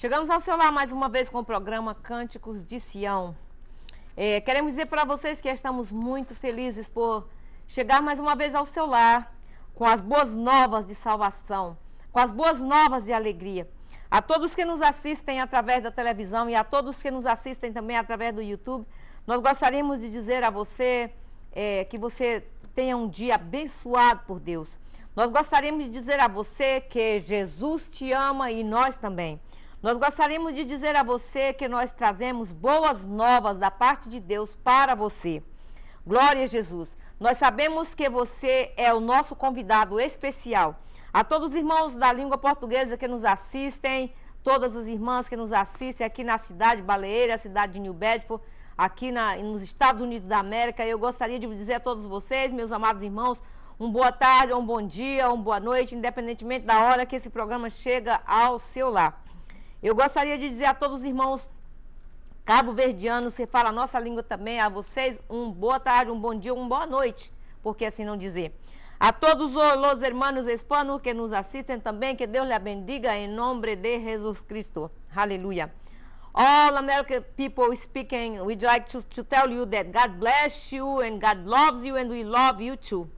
Chegamos ao seu lar mais uma vez com o programa Cânticos de Sião. Queremos dizer para vocês que estamos muito felizes por chegar mais uma vez ao seu lar com as boas novas de salvação, com as boas novas de alegria. A todos que nos assistem através da televisão e a todos que nos assistem também através do YouTube, nós gostaríamos de dizer a você que você tenha um dia abençoado por Deus. Nós gostaríamos de dizer a você que Jesus te ama e nós também. Nós gostaríamos de dizer a você que nós trazemos boas novas da parte de Deus para você. Glória a Jesus. Nós sabemos que você é o nosso convidado especial. A todos os irmãos da língua portuguesa que nos assistem, todas as irmãs que nos assistem aqui na cidade baleeira, cidade de New Bedford, aqui nos Estados Unidos da América, eu gostaria de dizer a todos vocês, meus amados irmãos, uma boa tarde, um bom dia, uma boa noite, independentemente da hora que esse programa chega ao seu lar. Eu gostaria de dizer a todos os irmãos cabo-verdianos que falam a nossa língua também, a vocês, uma boa tarde, um bom dia, uma boa noite, porque assim não dizer. A todos os hermanos hispanos que nos assistem também, que Deus lhe bendiga em nome de Jesus Cristo. Aleluia. All American people speaking, we'd like to tell you that God bless you and God loves you and we love you too.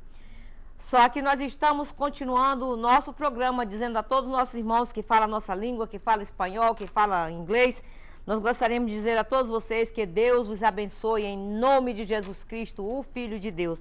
Só que nós estamos continuando o nosso programa, dizendo a todos os nossos irmãos que falam a nossa língua, que falam espanhol, que falam inglês, nós gostaríamos de dizer a todos vocês que Deus os abençoe em nome de Jesus Cristo, o Filho de Deus.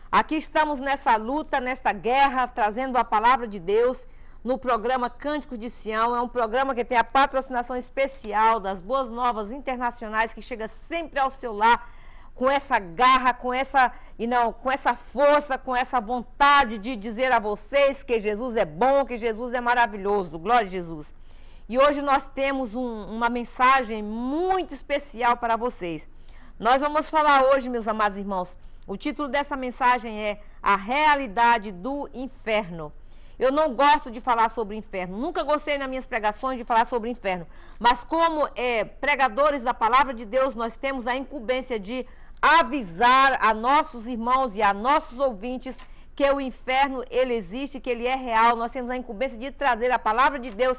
Aqui estamos nessa luta, nesta guerra, trazendo a palavra de Deus no programa Cânticos de Sião. É um programa que tem a patrocinação especial das Boas Novas Internacionais, que chega sempre ao seu lar, com essa garra, com essa força, com essa vontade de dizer a vocês que Jesus é bom, que Jesus é maravilhoso. Glória a Jesus. E hoje nós temos uma mensagem muito especial para vocês. Nós vamos falar hoje, meus amados irmãos, o título dessa mensagem é A Realidade do Inferno. Eu não gosto de falar sobre o inferno, nunca gostei nas minhas pregações de falar sobre o inferno, mas como pregadores da palavra de Deus, nós temos a incumbência de avisar a nossos irmãos e a nossos ouvintes que o inferno, ele existe, que ele é real. Nós temos a incumbência de trazer a palavra de Deus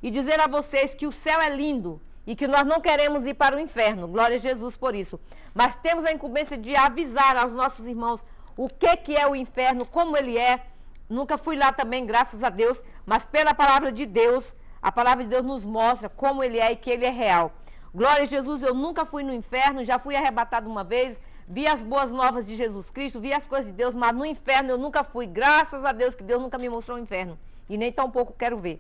e dizer a vocês que o céu é lindo e que nós não queremos ir para o inferno. Glória a Jesus por isso. Mas temos a incumbência de avisar aos nossos irmãos o que é o inferno, como ele é. Nunca fui lá também, graças a Deus, mas pela palavra de Deus, a palavra de Deus nos mostra como ele é e que ele é real. Glória a Jesus, eu nunca fui no inferno, já fui arrebatado uma vez, vi as boas novas de Jesus Cristo, vi as coisas de Deus, mas no inferno eu nunca fui. Graças a Deus que Deus nunca me mostrou o inferno, e nem tampouco quero ver.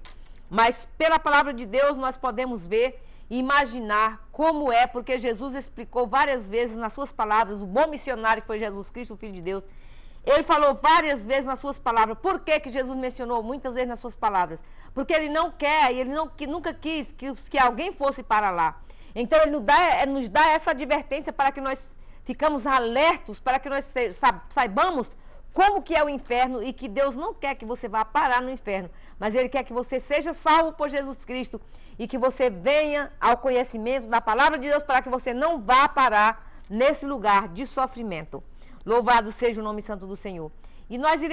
Mas pela palavra de Deus nós podemos ver e imaginar como é, porque Jesus explicou várias vezes nas suas palavras, o bom missionário que foi Jesus Cristo, o Filho de Deus. Ele falou várias vezes nas suas palavras. Por que Jesus mencionou muitas vezes nas suas palavras? Porque ele não quer, e ele nunca quis que alguém fosse para lá. Então ele nos dá essa advertência para que nós ficamos alertos, para que nós saibamos como que é o inferno e que Deus não quer que você vá parar no inferno, mas ele quer que você seja salvo por Jesus Cristo e que você venha ao conhecimento da palavra de Deus para que você não vá parar nesse lugar de sofrimento. Louvado seja o nome santo do Senhor. E nós eu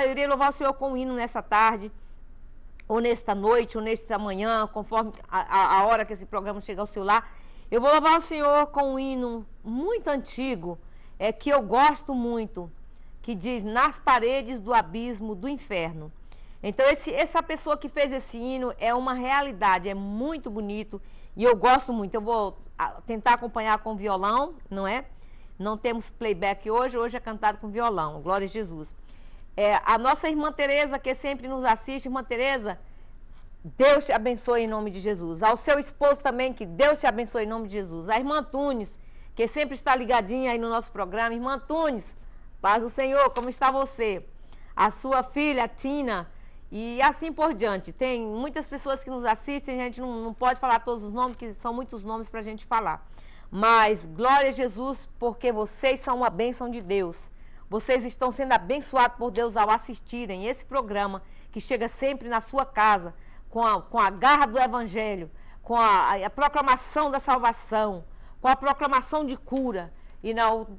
irei louvar o Senhor com um hino nessa tarde, ou nesta noite, ou nesta manhã, conforme a hora que esse programa chegar ao seu lar. Eu vou louvar o Senhor com um hino muito antigo, que eu gosto muito, que diz, nas paredes do abismo do inferno. Então essa pessoa que fez esse hino é uma realidade, é muito bonito, e eu gosto muito. Eu vou tentar acompanhar com violão, não é? Não temos playback hoje é cantado com violão, glória a Jesus. A nossa irmã Tereza, que sempre nos assiste, irmã Tereza, Deus te abençoe em nome de Jesus. Ao seu esposo também, que Deus te abençoe em nome de Jesus. A irmã Tunes, que sempre está ligadinha aí no nosso programa. Irmã Tunes, paz do Senhor, como está você? A sua filha, Tina, e assim por diante. Tem muitas pessoas que nos assistem, a gente não pode falar todos os nomes, porque são muitos nomes para a gente falar. Mas, glória a Jesus, porque vocês são uma bênção de Deus. Vocês estão sendo abençoados por Deus ao assistirem esse programa que chega sempre na sua casa, com a garra do Evangelho, com a proclamação da salvação, com a proclamação de cura. E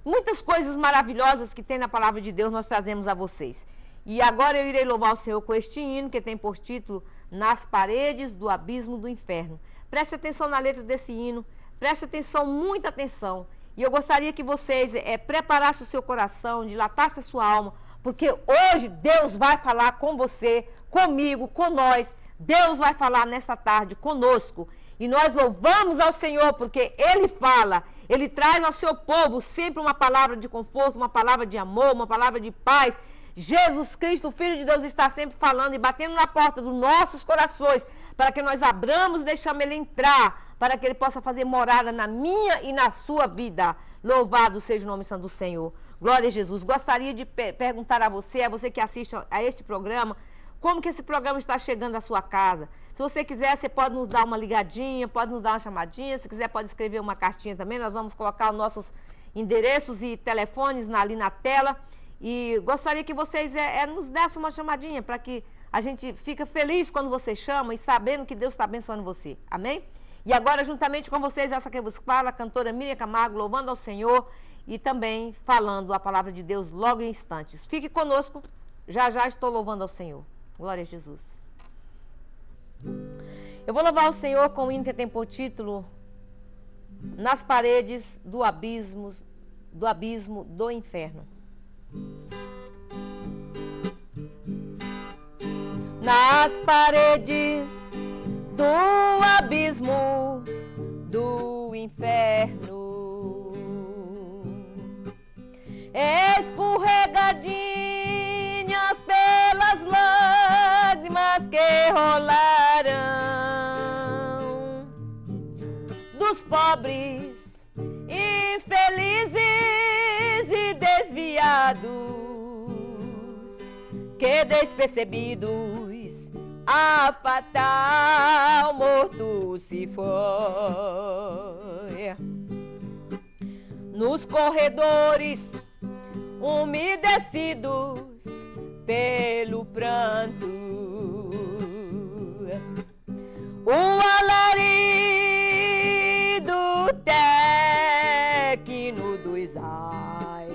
muitas coisas maravilhosas que tem na palavra de Deus nós trazemos a vocês. E agora eu irei louvar o Senhor com este hino, que tem por título nas paredes do abismo do inferno. Preste atenção na letra desse hino, preste atenção, muita atenção. E eu gostaria que vocês preparassem o seu coração, dilatassem a sua alma, porque hoje Deus vai falar com você, comigo, com nós. Deus vai falar nessa tarde conosco. E nós louvamos ao Senhor, porque Ele fala, Ele traz ao seu povo sempre uma palavra de conforto, uma palavra de amor, uma palavra de paz. Jesus Cristo, o Filho de Deus, está sempre falando e batendo na porta dos nossos corações, para que nós abramos e deixamos Ele entrar, para que Ele possa fazer morada na minha e na sua vida. Louvado seja o nome santo do Senhor. Glória a Jesus. Gostaria de perguntar a você que assiste a este programa, como que esse programa está chegando à sua casa. Se você quiser, você pode nos dar uma ligadinha, pode nos dar uma chamadinha. Se quiser, pode escrever uma cartinha também. Nós vamos colocar os nossos endereços e telefones ali na tela. E gostaria que vocês nos dessem uma chamadinha, para que a gente fique feliz quando você chama e sabendo que Deus está abençoando você. Amém? E agora, juntamente com vocês, essa que vos fala, a cantora Miriam Camargo, louvando ao Senhor e também falando a palavra de Deus logo em instantes. Fique conosco, já estou louvando ao Senhor. Glória a Jesus. Eu vou louvar o Senhor com um hino que tem por título Nas Paredes do Abismo do Inferno. Nas paredes do abismo do inferno, escorregadinhas pelas lágrimas que rolaram, dos pobres, infelizes e desviados, que despercebidos a fatal morto se foi. Nos corredores umedecidos pelo pranto, o alarido téquino dos ais,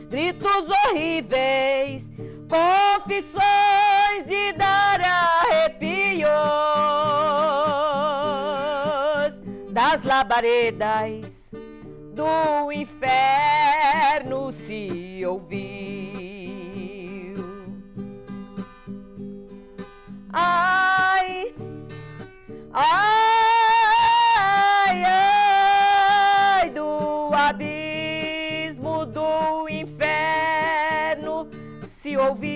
gritos horríveis, confissões de dar arrepios, das labaredas do inferno se ouviu. Ai, ai, ai, do abismo do inferno se ouviu.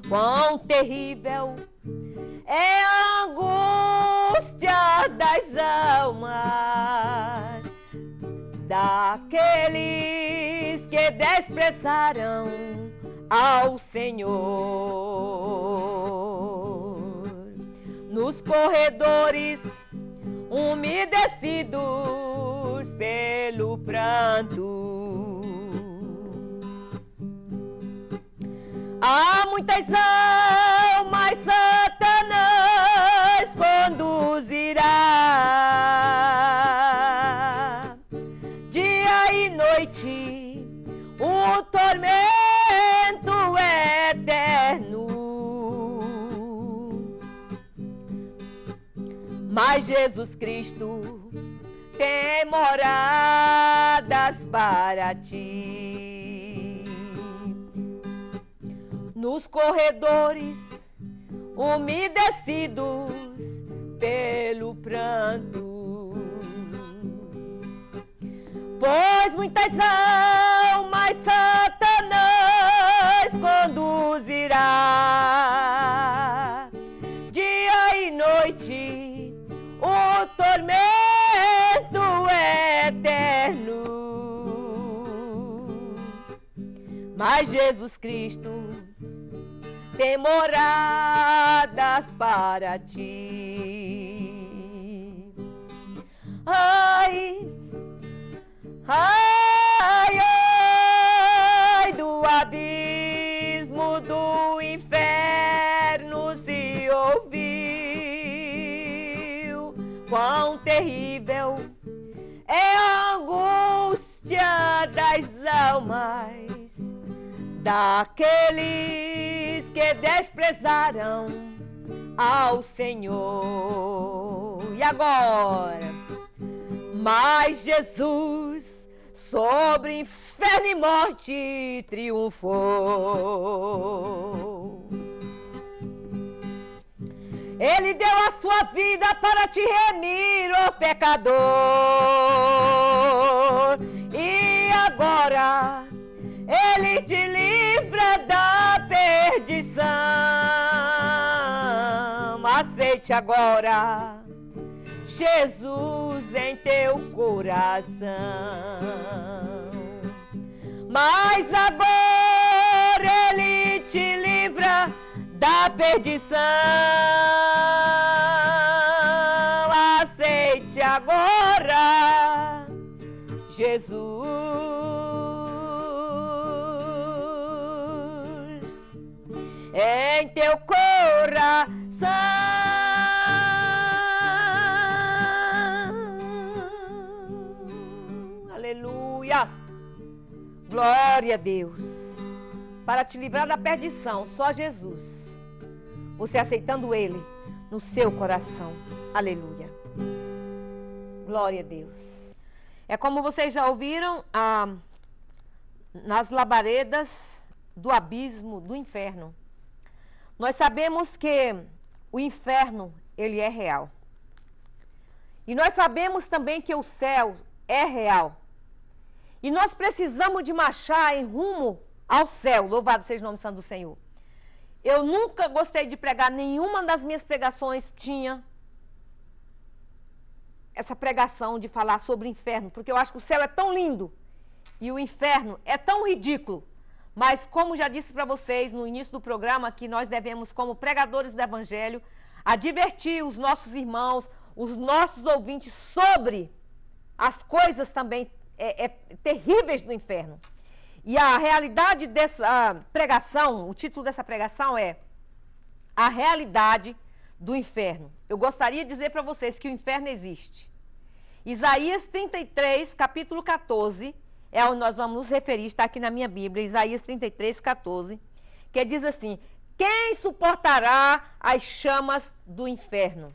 Quão terrível é a angústia das almas daqueles que desprezaram ao Senhor. Nos corredores umedecidos pelo pranto, há muitas almas Satanás conduzirá, dia e noite, um tormento eterno. Mas Jesus Cristo tem moradas para ti. Nos corredores umedecidos pelo pranto, pois muitas almas Satanás conduzirá, dia e noite, o tormento eterno. Mas Jesus Cristo tem moradas para ti. Ai, ai, ai, do abismo do inferno se ouviu. Quão terrível é a angústia das almas daqueles que desprezaram ao Senhor. E agora? Mas Jesus sobre inferno e morte triunfou. Ele deu a sua vida para te remir, ó pecador. E agora Ele te livra da perdição. Aceite agora Jesus em teu coração. Mas agora Ele te livra da perdição. Aceite agora Jesus em teu coração. Aleluia! Glória a Deus! Para te livrar da perdição, só Jesus. Você aceitando Ele no seu coração. Aleluia! Glória a Deus! É como vocês já ouviram, nas labaredas do abismo, do inferno. Nós sabemos que o inferno, ele é real. E nós sabemos também que o céu é real. E nós precisamos de marchar em rumo ao céu. Louvado seja o nome santo do Senhor. Eu nunca gostei de pregar, nenhuma das minhas pregações tinha essa pregação de falar sobre o inferno, porque eu acho que o céu é tão lindo e o inferno é tão ridículo. Mas como já disse para vocês no início do programa, que nós devemos, como pregadores do Evangelho, advertir os nossos irmãos, os nossos ouvintes sobre as coisas também terríveis do inferno. E a realidade dessa pregação, o título dessa pregação é A Realidade do Inferno. Eu gostaria de dizer para vocês que o inferno existe. Isaías 33, capítulo 14, é onde nós vamos nos referir, está aqui na minha Bíblia, Isaías 33, 14, que diz assim: quem suportará as chamas do inferno?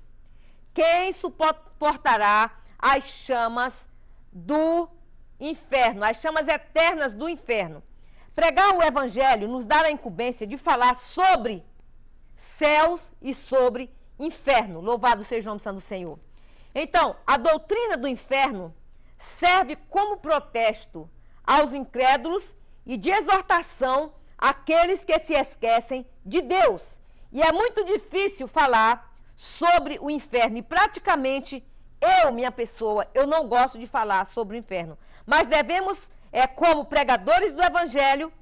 Quem suportará as chamas do inferno, as chamas eternas do inferno? Pregar o Evangelho nos dá a incumbência de falar sobre céus e sobre inferno. Louvado seja o nome santo do Senhor. Então, a doutrina do inferno serve como protesto aos incrédulos e de exortação àqueles que se esquecem de Deus. E é muito difícil falar sobre o inferno. E praticamente minha pessoa, eu não gosto de falar sobre o inferno. Mas devemos, como pregadores do Evangelho,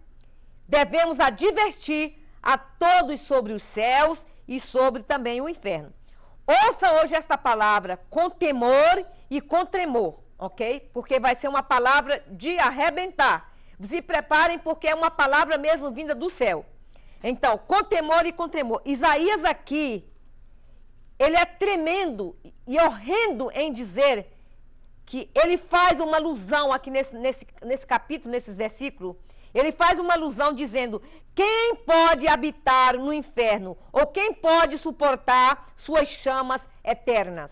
devemos advertir a todos sobre os céus e sobre também o inferno. Ouça hoje esta palavra com temor e com tremor, ok? Porque vai ser uma palavra de arrebentar. Se preparem, porque é uma palavra mesmo vinda do céu. Então, com temor e com tremor. Isaías aqui, ele é tremendo e horrendo em dizer que ele faz uma alusão aqui nesse capítulo, nesses versículos. Ele faz uma alusão dizendo: quem pode habitar no inferno? Ou quem pode suportar suas chamas eternas?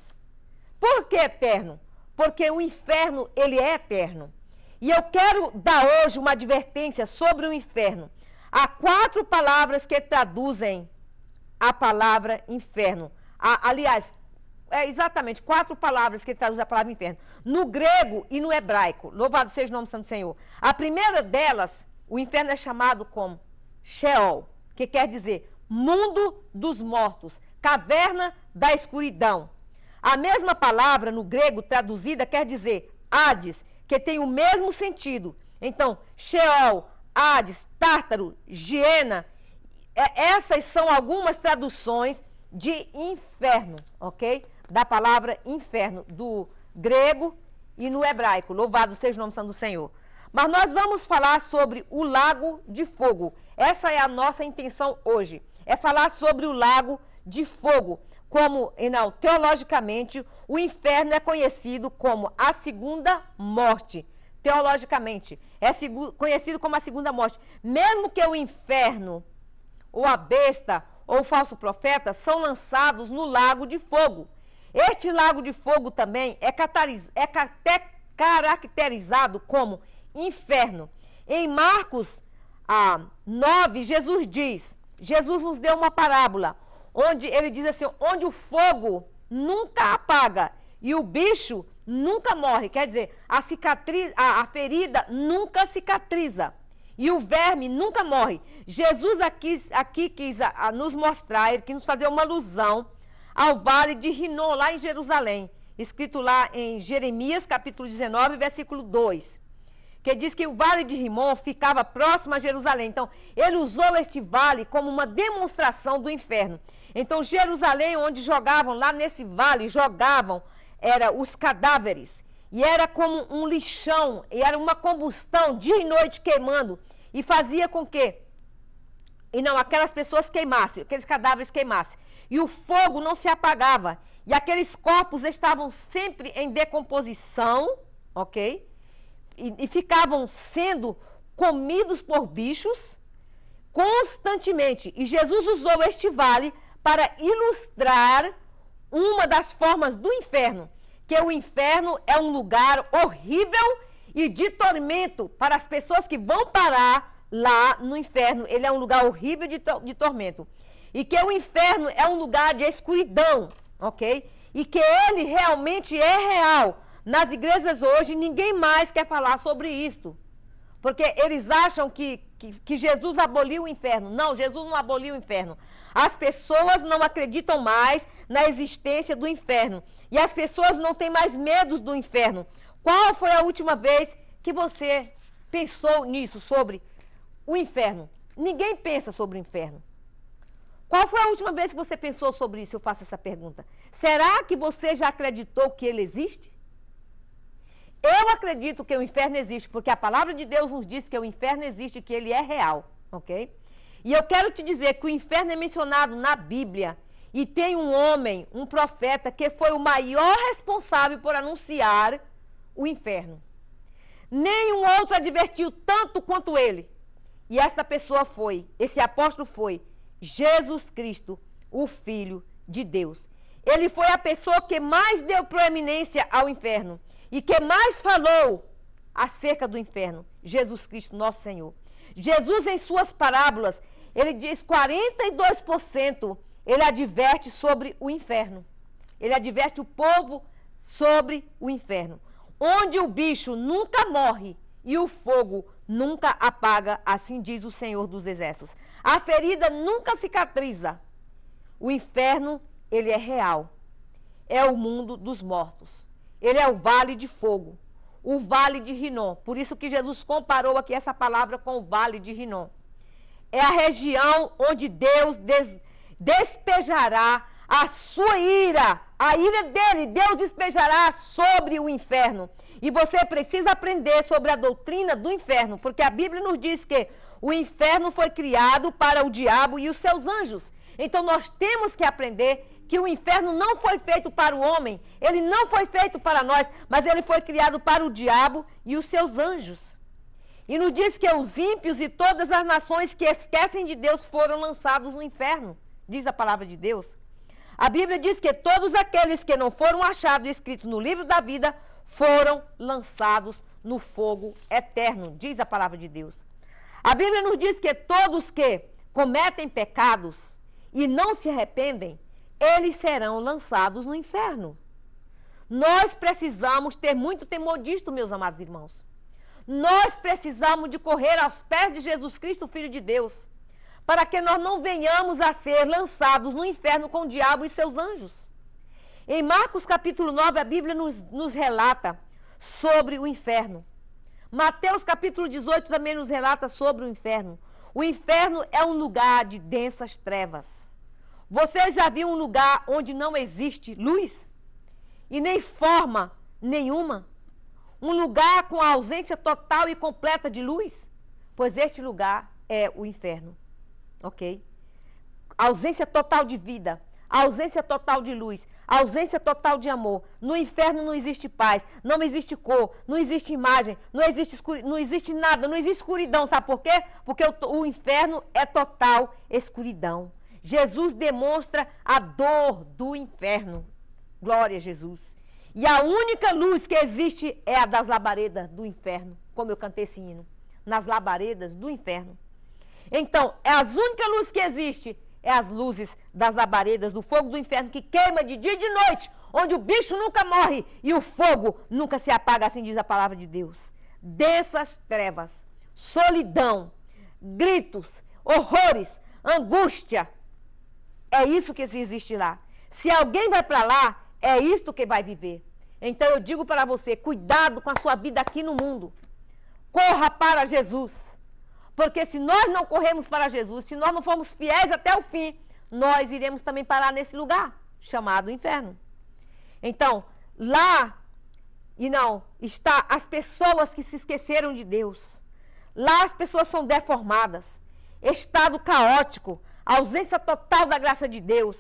Por que eterno? Porque o inferno, ele é eterno. E eu quero dar hoje uma advertência sobre o inferno. Há 4 palavras que traduzem a palavra inferno. Aliás, exatamente 4 palavras que traduzem a palavra inferno. No grego e no hebraico. Louvado seja o nome do Santo Senhor. A primeira delas, o inferno é chamado como Sheol, que quer dizer mundo dos mortos, caverna da escuridão. A mesma palavra no grego traduzida quer dizer Hades, que tem o mesmo sentido. Então, Sheol, Hades, Tártaro, Giena, essas são algumas traduções de inferno, ok? Da palavra inferno, do grego e no hebraico. Louvado seja o nome santo do Senhor. Mas nós vamos falar sobre o lago de fogo. Essa é a nossa intenção hoje. É falar sobre o lago de fogo. Teologicamente, o inferno é conhecido como a segunda morte. teologicamente. É conhecido como a segunda morte. Mesmo que o inferno, ou a besta, ou o falso profeta, são lançados no lago de fogo. Este lago de fogo também é caracterizado como inferno. Em Marcos 9, Jesus nos deu uma parábola, onde ele diz assim, onde o fogo nunca apaga e o bicho nunca morre. Quer dizer, a ferida nunca cicatriza e o verme nunca morre. Jesus aqui quis nos mostrar, ele quis nos fazer uma alusão ao vale de Rinom, lá em Jerusalém, escrito lá em Jeremias, capítulo 19, versículo 2, que diz que o vale de Rinom ficava próximo a Jerusalém. Então, ele usou este vale como uma demonstração do inferno. Então, Jerusalém, onde jogavam, lá nesse vale, eram os cadáveres, e era como um lixão, e era uma combustão, dia e noite queimando, e fazia com que, aquelas pessoas queimassem, aqueles cadáveres queimassem, e o fogo não se apagava, e aqueles corpos estavam sempre em decomposição, ok? E ficavam sendo comidos por bichos constantemente. E Jesus usou este vale para ilustrar uma das formas do inferno, que o inferno é um lugar horrível e de tormento para as pessoas que vão parar lá no inferno. Ele é um lugar horrível de tormento. E que o inferno é um lugar de escuridão, ok? E que ele realmente é real. Nas igrejas hoje, ninguém mais quer falar sobre isto. Porque eles acham que Jesus aboliu o inferno. Não, Jesus não aboliu o inferno. As pessoas não acreditam mais na existência do inferno. E as pessoas não têm mais medo do inferno. Qual foi a última vez que você pensou nisso, sobre o inferno? Ninguém pensa sobre o inferno. Qual foi a última vez que você pensou sobre isso? Eu faço essa pergunta. Será que você já acreditou que ele existe? Eu acredito que o inferno existe, porque a palavra de Deus nos diz que o inferno existe, que ele é real, ok? E eu quero te dizer que o inferno é mencionado na Bíblia, e tem um homem, um profeta, que foi o maior responsável por anunciar o inferno. Nenhum outro advertiu tanto quanto ele. E essa pessoa esse apóstolo foi Jesus Cristo, o Filho de Deus. Ele foi a pessoa que mais deu proeminência ao inferno e que mais falou acerca do inferno. Jesus Cristo, nosso Senhor. Jesus, em suas parábolas, ele diz 42%, ele adverte sobre o inferno. Ele adverte o povo sobre o inferno. Onde o bicho nunca morre e o fogo nunca apaga, assim diz o Senhor dos Exércitos. A ferida nunca cicatriza. O inferno, ele é real. É o mundo dos mortos. Ele é o vale de fogo, o vale de Rinom. Por isso que Jesus comparou aqui essa palavra com o vale de Rinom. É a região onde Deus despejará a sua ira, a ira dele, Deus despejará sobre o inferno. E você precisa aprender sobre a doutrina do inferno, porque a Bíblia nos diz que o inferno foi criado para o diabo e os seus anjos. Então nós temos que aprender que o inferno não foi feito para o homem, ele não foi feito para nós, mas ele foi criado para o diabo e os seus anjos. E nos diz que os ímpios e todas as nações que esquecem de Deus foram lançados no inferno, diz a palavra de Deus. A Bíblia diz que todos aqueles que não foram achados escritos no livro da vida foram lançados no fogo eterno, diz a palavra de Deus. A Bíblia nos diz que todos que cometem pecados e não se arrependem, eles serão lançados no inferno. Nós precisamos ter muito temor disto, meus amados irmãos. Nós precisamos de correr aos pés de Jesus Cristo, Filho de Deus, para que nós não venhamos a ser lançados no inferno com o diabo e seus anjos. Em Marcos capítulo 9, a Bíblia nos relata sobre o inferno. Mateus capítulo 18 também nos relata sobre o inferno. O inferno é um lugar de densas trevas. Você já viu um lugar onde não existe luz? E nem forma nenhuma? Um lugar com a ausência total e completa de luz? Pois este lugar é o inferno, ok? Ausência total de vida, a ausência total de luz, a ausência total de amor. No inferno não existe paz, não existe cor, não existe imagem, não existe nada, não existe escuridão. Sabe por quê? Porque o inferno é total escuridão. Jesus demonstra a dor do inferno. Glória a Jesus. E a única luz que existe é a das labaredas do inferno, como eu cantei esse hino. Nas labaredas do inferno. Então, as únicas luzes que existe é as luzes das labaredas do fogo do inferno que queima de dia e de noite, onde o bicho nunca morre e o fogo nunca se apaga, assim diz a palavra de Deus. Dessas trevas, solidão, gritos, horrores, angústia, é isso que existe lá. Se alguém vai para lá, é isto que vai viver. Então eu digo para você, cuidado com a sua vida aqui no mundo. Corra para Jesus. Porque se nós não corremos para Jesus, se nós não formos fiéis até o fim, nós iremos também parar nesse lugar, chamado inferno. Então, lá, e não, está as pessoas que se esqueceram de Deus. Lá as pessoas são deformadas, estado caótico, ausência total da graça de Deus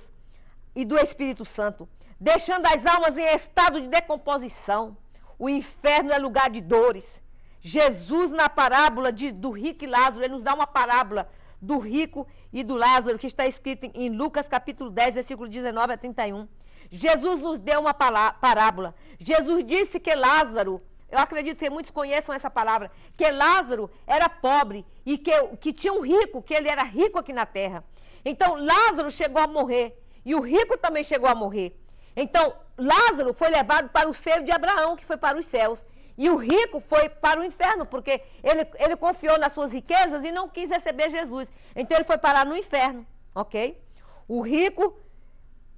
e do Espírito Santo, deixando as almas em estado de decomposição. O inferno é lugar de dores. Jesus, na parábola do rico e Lázaro, ele nos dá uma parábola do rico e do Lázaro, que está escrito em Lucas capítulo 10, versículo 19 a 31. Jesus nos deu uma parábola. Jesus disse que Lázaro, eu acredito que muitos conheçam essa palavra, que Lázaro era pobre e que tinha um rico, que ele era rico aqui na terra. Então, Lázaro chegou a morrer e o rico também chegou a morrer. Então, Lázaro foi levado para o seio de Abraão, que foi para os céus. E o rico foi para o inferno, porque ele confiou nas suas riquezas e não quis receber Jesus. Então ele foi parar no inferno, ok? O rico,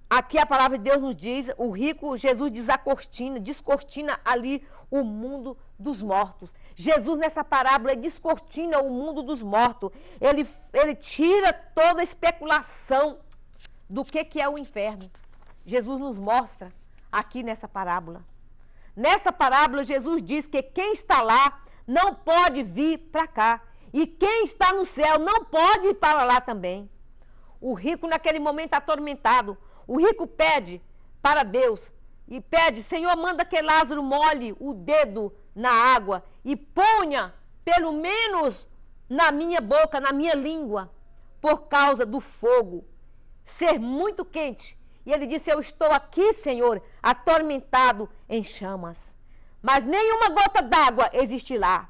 aqui a palavra de Deus nos diz, o rico, Jesus descortina ali o mundo dos mortos. Jesus nessa parábola descortina o mundo dos mortos. Ele tira toda a especulação do que é o inferno. Jesus nos mostra aqui nessa parábola. Nessa parábola, Jesus diz que quem está lá não pode vir para cá. E quem está no céu não pode ir para lá também. O rico, naquele momento atormentado, o rico pede para Deus e pede, Senhor, manda que Lázaro molhe o dedo na água e ponha, pelo menos, na minha boca, na minha língua, por causa do fogo ser muito quente. E ele disse, eu estou aqui, Senhor, atormentado em chamas. Mas nenhuma gota d'água existe lá.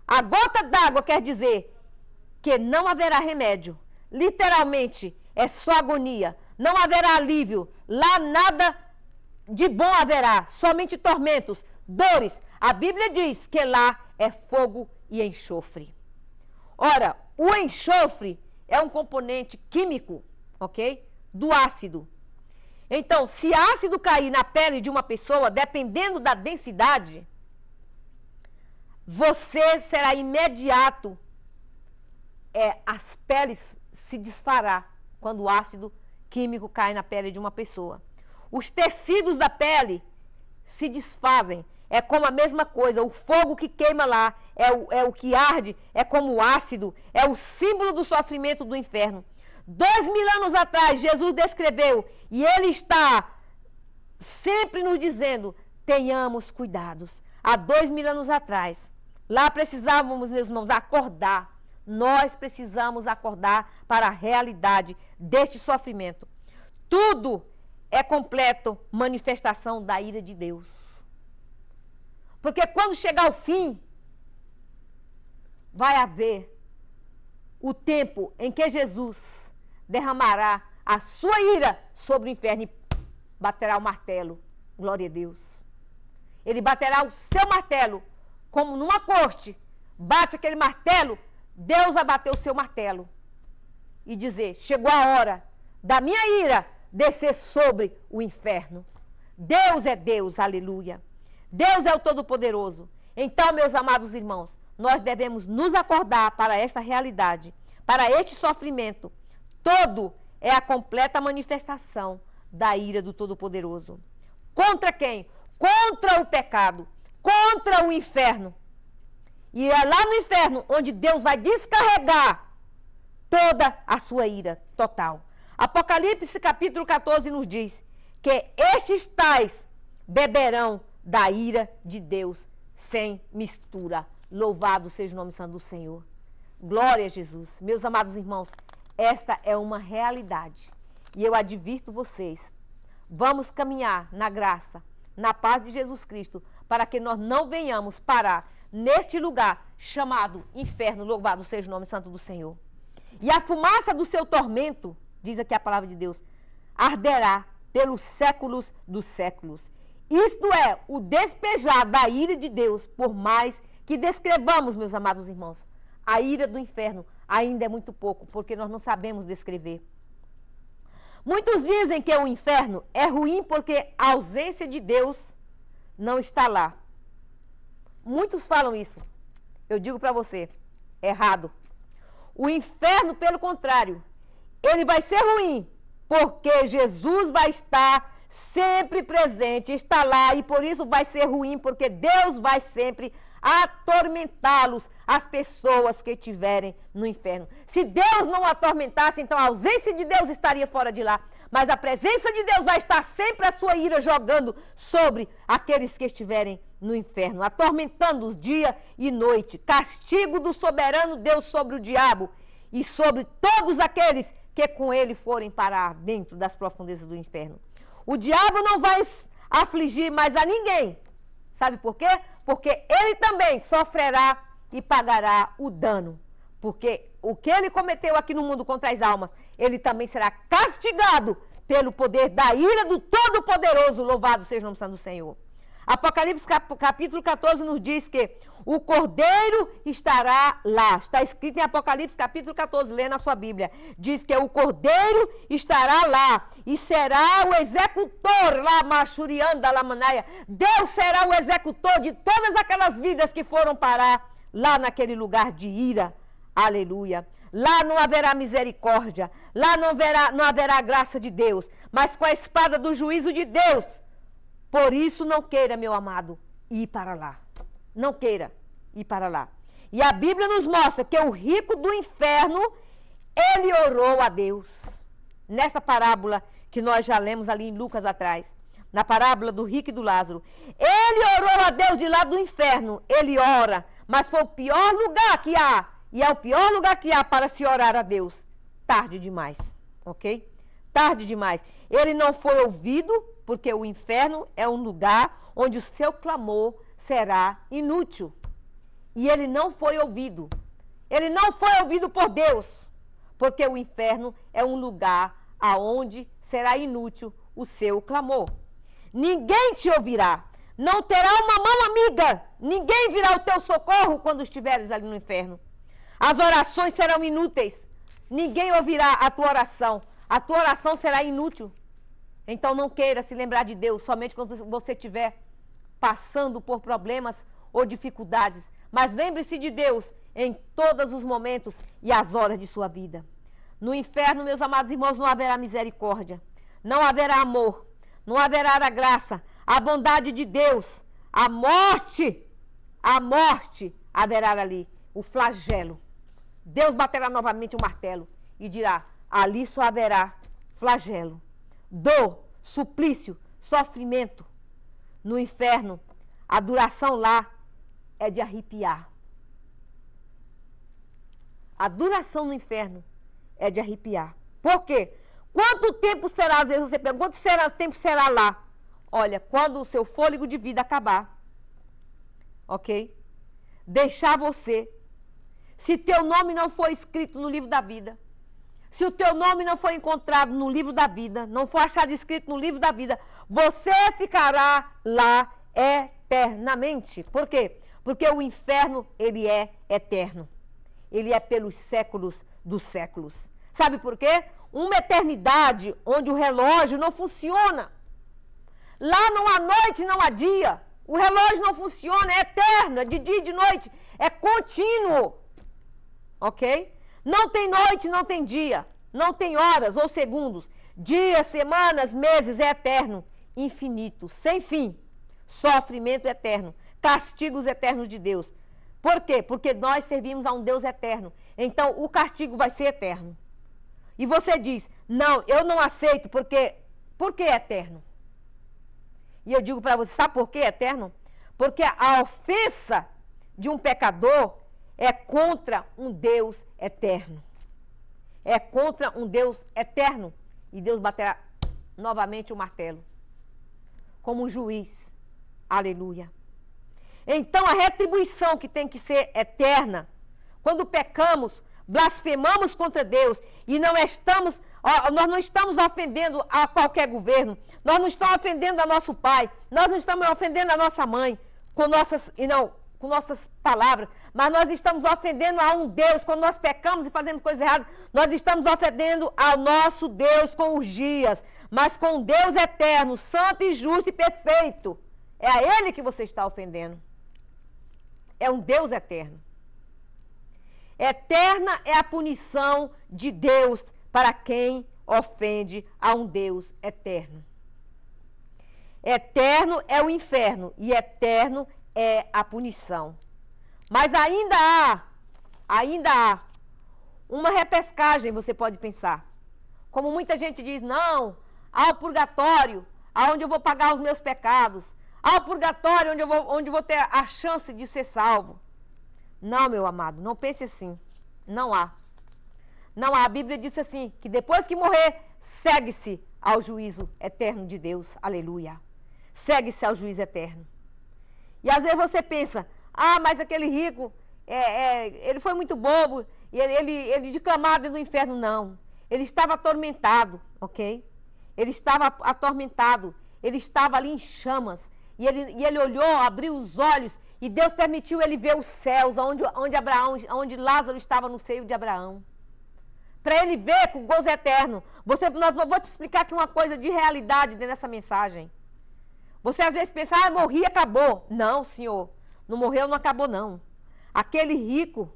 A gota d'água quer dizer que não haverá remédio. Literalmente, é só agonia. Não haverá alívio. Lá nada de bom haverá. Somente tormentos, dores. A Bíblia diz que lá é fogo e enxofre. Ora, o enxofre é um componente químico, ok? Do ácido. Então, se ácido cair na pele de uma pessoa, dependendo da densidade, você será imediato. As peles se desfará quando o ácido químico cai na pele de uma pessoa. Os tecidos da pele se desfazem. É como a mesma coisa. O fogo que queima lá, é o que arde, é como o ácido, é o símbolo do sofrimento do inferno. 2000 anos atrás, Jesus descreveu, e ele está sempre nos dizendo, tenhamos cuidados. Há 2000 anos atrás, lá precisávamos, meus irmãos, acordar. Nós precisamos acordar para a realidade deste sofrimento. Tudo é completo manifestação da ira de Deus. Porque quando chegar o fim, vai haver o tempo em que Jesus derramará a sua ira sobre o inferno e baterá o martelo. Glória a Deus. Ele baterá o seu martelo, como numa corte. Bate aquele martelo, Deus vai bater o seu martelo e dizer, chegou a hora da minha ira descer sobre o inferno. Deus é Deus, aleluia. Deus é o Todo-Poderoso. Então, meus amados irmãos, nós devemos nos acordar para esta realidade, para este sofrimento. Todo é a completa manifestação da ira do Todo-Poderoso. Contra quem? Contra o pecado, contra o inferno. E é lá no inferno onde Deus vai descarregar toda a sua ira total. Apocalipse capítulo 14 nos diz que estes tais beberão da ira de Deus sem mistura. Louvado seja o nome santo do Senhor. Glória a Jesus. Meus amados irmãos, esta é uma realidade. E eu advirto vocês, vamos caminhar na graça, na paz de Jesus Cristo, para que nós não venhamos parar neste lugar chamado inferno. Louvado seja o nome santo do Senhor. E a fumaça do seu tormento, diz aqui a palavra de Deus, arderá pelos séculos dos séculos. Isto é, o despejar da ira de Deus, por mais que descrevamos, meus amados irmãos, a ira do inferno ainda é muito pouco, porque nós não sabemos descrever. Muitos dizem que o inferno é ruim porque a ausência de Deus não está lá. Muitos falam isso. Eu digo para você, errado. O inferno, pelo contrário, ele vai ser ruim, porque Jesus vai estar sempre presente, está lá, e por isso vai ser ruim, porque Deus vai sempre atormentá-los, as pessoas que estiverem no inferno. Se Deus não atormentasse, então a ausência de Deus estaria fora de lá. Mas a presença de Deus vai estar sempre a sua ira jogando sobre aqueles que estiverem no inferno, atormentando-os dia e noite. Castigo do soberano Deus sobre o diabo e sobre todos aqueles que com ele forem parar dentro das profundezas do inferno. O diabo não vai afligir mais a ninguém. Sabe por quê? Porque ele também sofrerá e pagará o dano. Porque o que ele cometeu aqui no mundo contra as almas, ele também será castigado pelo poder da ira do Todo-Poderoso. Louvado seja o nome santo do Senhor. Apocalipse capítulo 14 nos diz que o Cordeiro estará lá. Está escrito em Apocalipse capítulo 14, lê na sua Bíblia. Diz que o Cordeiro estará lá e será o executor lá, Machurianda, Lamanaia. Deus será o executor de todas aquelas vidas que foram parar lá naquele lugar de ira. Aleluia. Lá não haverá misericórdia, lá não haverá graça de Deus, mas com a espada do juízo de Deus. Por isso não queira, meu amado, ir para lá. Não queira ir para lá. E a Bíblia nos mostra que o rico do inferno, ele orou a Deus. Nessa parábola que nós já lemos ali em Lucas atrás, na parábola do rico e do Lázaro. Ele orou a Deus de lá do inferno, ele ora, mas foi o pior lugar que há. E é o pior lugar que há para se orar a Deus. Tarde demais, ok? Tarde demais. Ele não foi ouvido, porque o inferno é um lugar onde o seu clamor será inútil. E ele não foi ouvido. Ele não foi ouvido por Deus, porque o inferno é um lugar aonde será inútil o seu clamor. Ninguém te ouvirá. Não terá uma mão amiga. Ninguém virá o teu socorro quando estiveres ali no inferno. As orações serão inúteis. Ninguém ouvirá a tua oração. A tua oração será inútil. Então não queira se lembrar de Deus somente quando você estiver passando por problemas ou dificuldades. Mas lembre-se de Deus em todos os momentos e as horas de sua vida. No inferno, meus amados irmãos, não haverá misericórdia. Não haverá amor. Não haverá a graça, a bondade de Deus. A morte haverá ali. O flagelo. Deus baterá novamente o martelo e dirá, ali só haverá flagelo, dor, suplício, sofrimento. No inferno, a duração lá é de arrepiar. A duração no inferno é de arrepiar. Por quê? Quanto tempo será, às vezes você pergunta, quanto tempo será lá? Olha, quando o seu fôlego de vida acabar, ok? Deixar você. Se teu nome não for escrito no livro da vida, se o teu nome não for encontrado no livro da vida, não for achado escrito no livro da vida, você ficará lá eternamente. Por quê? Porque o inferno, ele é eterno. Ele é pelos séculos dos séculos. Sabe por quê? Uma eternidade onde o relógio não funciona. Lá não há noite, não há dia. O relógio não funciona, é eterno, é de dia e de noite, é contínuo. Ok? Não tem noite, não tem dia, não tem horas ou segundos. Dias, semanas, meses, é eterno, infinito, sem fim. Sofrimento eterno, castigos eternos de Deus. Por quê? Porque nós servimos a um Deus eterno. Então, o castigo vai ser eterno. e você diz, não, eu não aceito, por que é eterno? E eu digo para você, sabe por que é eterno? Porque a ofensa de um pecador é contra um Deus eterno. É contra um Deus eterno. E Deus baterá novamente o martelo. Como um juiz. Aleluia. Então a retribuição que tem que ser eterna, quando pecamos, blasfemamos contra Deus e nós não estamos ofendendo a qualquer governo, nós não estamos ofendendo a nosso pai, nós não estamos ofendendo a nossa mãe com nossas palavras, mas nós estamos ofendendo a um Deus. Quando nós pecamos e fazemos coisas erradas, nós estamos ofendendo ao nosso Deus com os dias, mas com um Deus eterno, santo e justo e perfeito. É a Ele que você está ofendendo. É um Deus eterno. Eterna é a punição de Deus para quem ofende a um Deus eterno. Eterno é o inferno e eterno é a punição. Mas ainda há uma repescagem, você pode pensar. Como muita gente diz, não, há o purgatório, aonde eu vou pagar os meus pecados. Há o purgatório, onde eu vou ter a chance de ser salvo. Não, meu amado, não pense assim. Não há. Não há. A Bíblia diz assim, que depois que morrer, segue-se ao juízo eterno de Deus. Aleluia. Segue-se ao juízo eterno. E às vezes você pensa, mas aquele rico, ele foi muito bobo, e ele declamava dentro do inferno. Não. Ele estava atormentado, ok? Ele estava atormentado. Ele estava ali em chamas. E ele olhou, abriu os olhos, e Deus permitiu ele ver os céus, onde Lázaro estava no seio de Abraão. Para ele ver com gozo eterno. Vou te explicar aqui uma coisa de realidade dentro dessa mensagem. Você às vezes pensa, morri e acabou. Não, Senhor, não morreu, não acabou não. Aquele rico,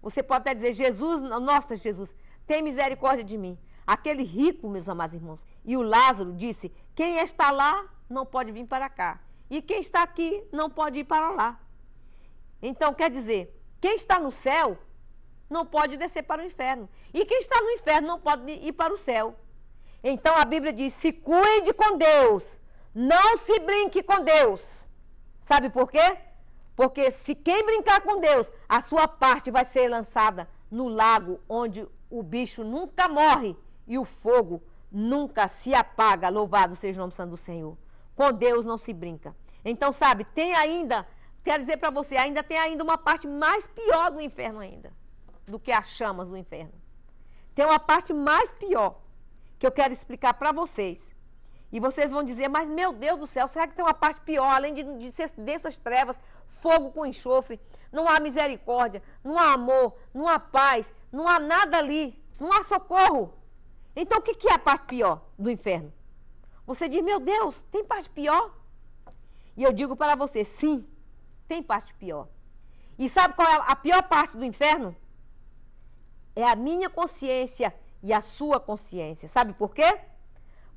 você pode até dizer, Jesus, nossa Jesus, tem misericórdia de mim. Aquele rico, meus amados irmãos, e o Lázaro disse, quem está lá não pode vir para cá. E quem está aqui não pode ir para lá. Então, quer dizer, quem está no céu não pode descer para o inferno. E quem está no inferno não pode ir para o céu. Então, a Bíblia diz, se cuide com Deus, não se brinque com Deus. Sabe por quê? Porque se quem brincar com Deus, a sua parte vai ser lançada no lago onde o bicho nunca morre e o fogo nunca se apaga. Louvado seja o nome santo do Senhor. Com Deus não se brinca. Então, sabe, quero dizer para você, tem ainda uma parte mais pior do inferno ainda, do que as chamas do inferno. Tem uma parte mais pior, que eu quero explicar para vocês. E vocês vão dizer, mas meu Deus do céu, será que tem uma parte pior, além de ser dessas trevas, fogo com enxofre, não há misericórdia, não há amor, não há paz, não há nada ali, não há socorro. Então, o que é a parte pior do inferno? Você diz, meu Deus, tem parte pior? E eu digo para você, sim, tem parte pior. E sabe qual é a pior parte do inferno? É a minha consciência e a sua consciência. Sabe por quê?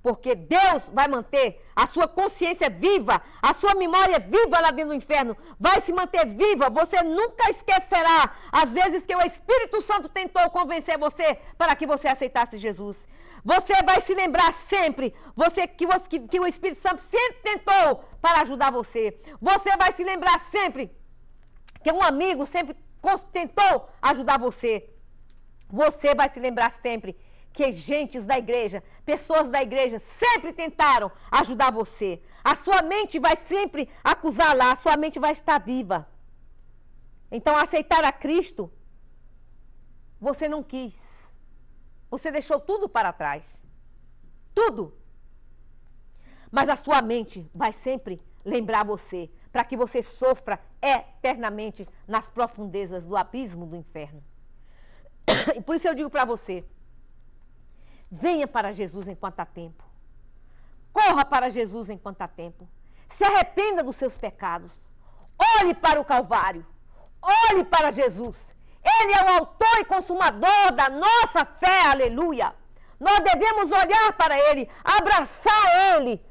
Porque Deus vai manter a sua consciência viva, a sua memória viva lá dentro do inferno. Vai se manter viva. Você nunca esquecerá as vezes que o Espírito Santo tentou convencer você para que você aceitasse Jesus. Você vai se lembrar sempre que o Espírito Santo sempre tentou para ajudar você. Você vai se lembrar sempre que um amigo sempre tentou ajudar você. Você vai se lembrar sempre que gentes da igreja, pessoas da igreja sempre tentaram ajudar você. A sua mente vai sempre acusar lá, a sua mente vai estar viva. Então, aceitar a Cristo, você não quis. Você deixou tudo para trás. Tudo. Mas a sua mente vai sempre lembrar você, para que você sofra eternamente nas profundezas do abismo do inferno. E por isso eu digo para você, venha para Jesus enquanto há tempo. Corra para Jesus enquanto há tempo. Se arrependa dos seus pecados. Olhe para o Calvário. Olhe para Jesus. Ele é o autor e consumador da nossa fé, aleluia. Nós devemos olhar para Ele, abraçar Ele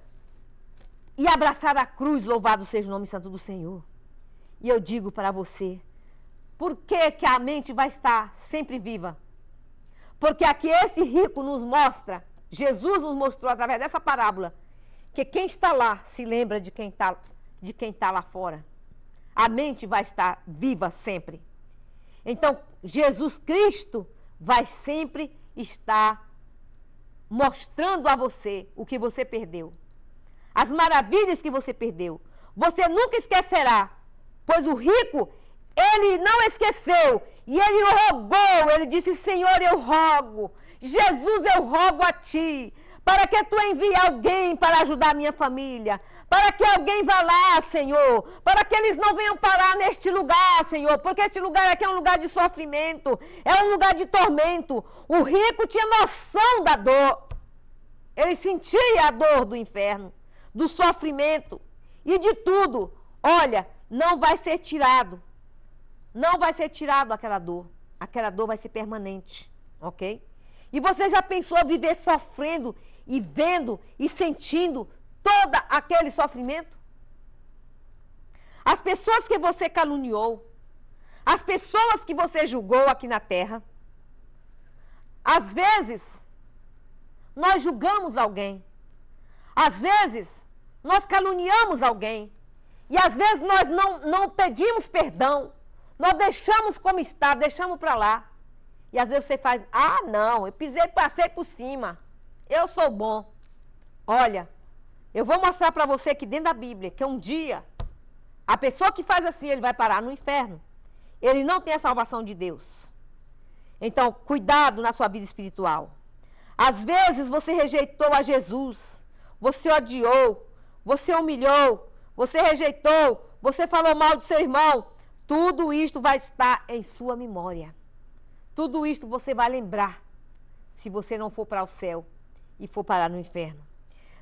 e abraçar a cruz, louvado seja o nome santo do Senhor. E eu digo para você, por que a mente vai estar sempre viva? Porque aqui esse rico nos mostra, Jesus nos mostrou através dessa parábola, que quem está lá se lembra de quem está lá fora. A mente vai estar viva sempre. Então, Jesus Cristo vai sempre estar mostrando a você o que você perdeu. As maravilhas que você perdeu. Você nunca esquecerá, pois o rico, ele não esqueceu. E ele rogou, ele disse, Senhor, eu rogo. Jesus, eu rogo a ti, para que tu envie alguém para ajudar a minha família. Para que alguém vá lá, Senhor. Para que eles não venham parar neste lugar, Senhor. Porque este lugar aqui é um lugar de sofrimento. É um lugar de tormento. O rico tinha noção da dor. Ele sentia a dor do inferno, do sofrimento e de tudo. Olha, não vai ser tirado. Não vai ser tirado aquela dor. Aquela dor vai ser permanente, ok? E você já pensou viver sofrendo e vendo e sentindo todo aquele sofrimento? As pessoas que você caluniou, as pessoas que você julgou aqui na terra, às vezes, nós julgamos alguém. Às vezes, nós caluniamos alguém. E às vezes nós não pedimos perdão. Nós deixamos como está, deixamos para lá. E às vezes você faz, não, eu passei por cima. Eu sou bom. Olha, eu vou mostrar para você que dentro da Bíblia, que um dia, a pessoa que faz assim, ele vai parar no inferno. Ele não tem a salvação de Deus. Então, cuidado na sua vida espiritual. Às vezes você rejeitou a Jesus. Você odiou. Você humilhou. Você rejeitou. Você falou mal do seu irmão. Tudo isto vai estar em sua memória. Tudo isto você vai lembrar se você não for para o céu e for parar no inferno.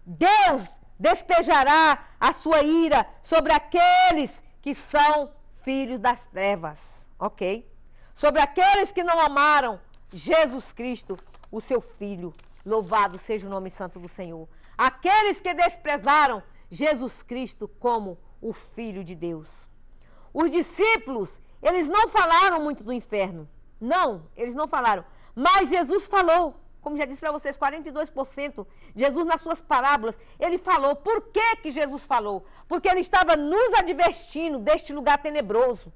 Deus despejará a sua ira sobre aqueles que são filhos das trevas, ok? Sobre aqueles que não amaram Jesus Cristo, o seu Filho. Louvado seja o nome santo do Senhor. Aqueles que desprezaram Jesus Cristo como o Filho de Deus. Os discípulos, eles não falaram muito do inferno. Não, eles não falaram. Mas Jesus falou, como já disse para vocês, 42%. Jesus, nas suas parábolas, ele falou. Por que Jesus falou? Porque ele estava nos advertindo deste lugar tenebroso.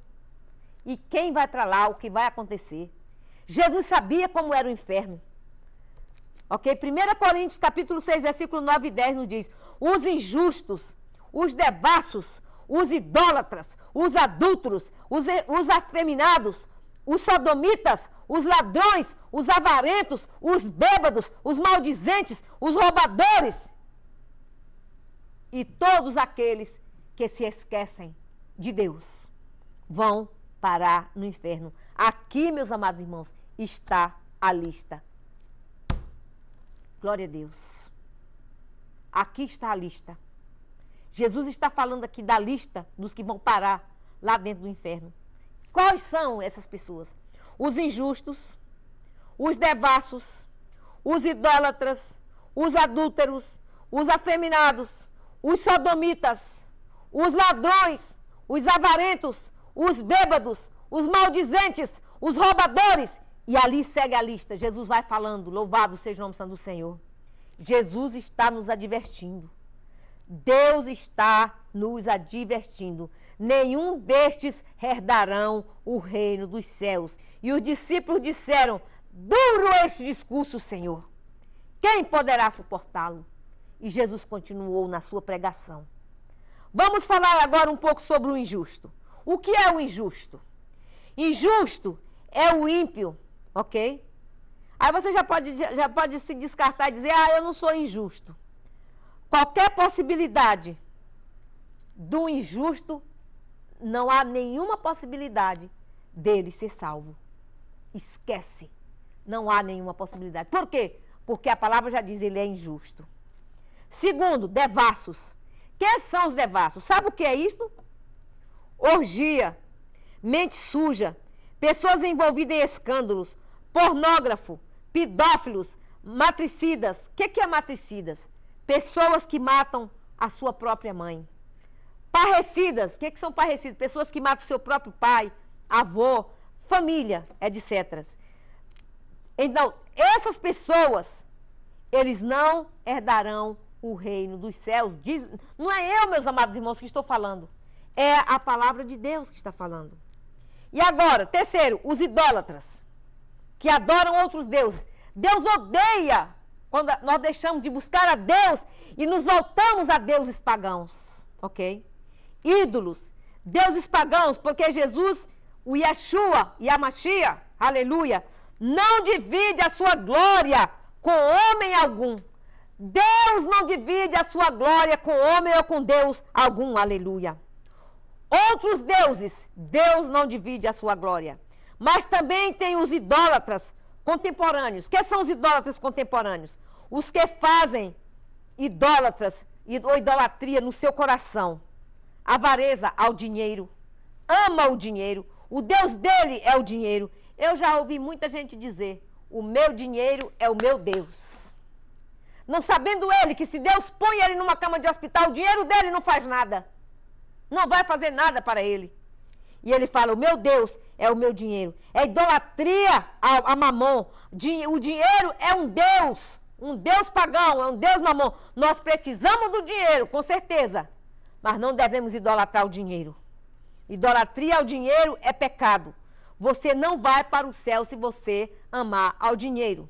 E quem vai para lá, o que vai acontecer? Jesus sabia como era o inferno. Ok? 1 Coríntios, capítulo 6, versículo 9 e 10 nos diz: os injustos, os devassos, os idólatras, os adúlteros, os afeminados, os sodomitas, os ladrões, os avarentos, os bêbados, os maldizentes, os roubadores e todos aqueles que se esquecem de Deus vão parar no inferno. Aqui, meus amados irmãos, está a lista. Glória a Deus. Aqui está a lista. Jesus está falando aqui da lista dos que vão parar lá dentro do inferno. Quais são essas pessoas? Os injustos, os devassos, os idólatras, os adúlteros, os afeminados, os sodomitas, os ladrões, os avarentos, os bêbados, os maldizentes, os roubadores. E ali segue a lista. Jesus vai falando, louvado seja o nome santo do Senhor. Jesus está nos advertindo. Deus está nos advertindo. Nenhum destes herdarão o reino dos céus. E os discípulos disseram: duro este discurso, Senhor. Quem poderá suportá-lo? E Jesus continuou na sua pregação. Vamos falar agora um pouco sobre o injusto. O que é o injusto? Injusto é o ímpio, ok? Aí você já pode se descartar e dizer: eu não sou injusto. Qualquer possibilidade do injusto, não há nenhuma possibilidade dele ser salvo. Esquece. Não há nenhuma possibilidade. Por quê? Porque a palavra já diz, ele é injusto. Segundo, devassos. Quem são os devassos? Sabe o que é isto? Orgia, mente suja, pessoas envolvidas em escândalos, pornógrafo, pedófilos, matricidas. O que é matricidas? Pessoas que matam a sua própria mãe. Parricidas. O que são parricidas? Pessoas que matam seu próprio pai, avô, família, etc. Então, essas pessoas, eles não herdarão o reino dos céus. Não é eu, meus amados irmãos, que estou falando. É a palavra de Deus que está falando. E agora, terceiro, os idólatras, que adoram outros deuses. Deus odeia quando nós deixamos de buscar a Deus e nos voltamos a deuses pagãos, ok? Ídolos, deuses pagãos, porque Jesus, o Yeshua e a Mashiach, aleluia, não divide a sua glória com homem algum. Deus não divide a sua glória com homem ou com Deus algum, aleluia. Outros deuses, Deus não divide a sua glória. Mas também tem os idólatras contemporâneos. Quem são os idólatras contemporâneos? Os que fazem idólatras ou idolatria no seu coração. Avareza ao dinheiro. Ama o dinheiro. O Deus dele é o dinheiro. Eu já ouvi muita gente dizer, o meu dinheiro é o meu Deus. Não sabendo ele que se Deus põe ele numa cama de hospital, o dinheiro dele não faz nada. Não vai fazer nada para ele. E ele fala, o meu Deus é o meu dinheiro. É idolatria a mamon. O dinheiro é um Deus pagão, é um Deus mamon. Nós precisamos do dinheiro, com certeza. Mas não devemos idolatrar o dinheiro. Idolatria ao dinheiro é pecado. Você não vai para o céu se você amar ao dinheiro.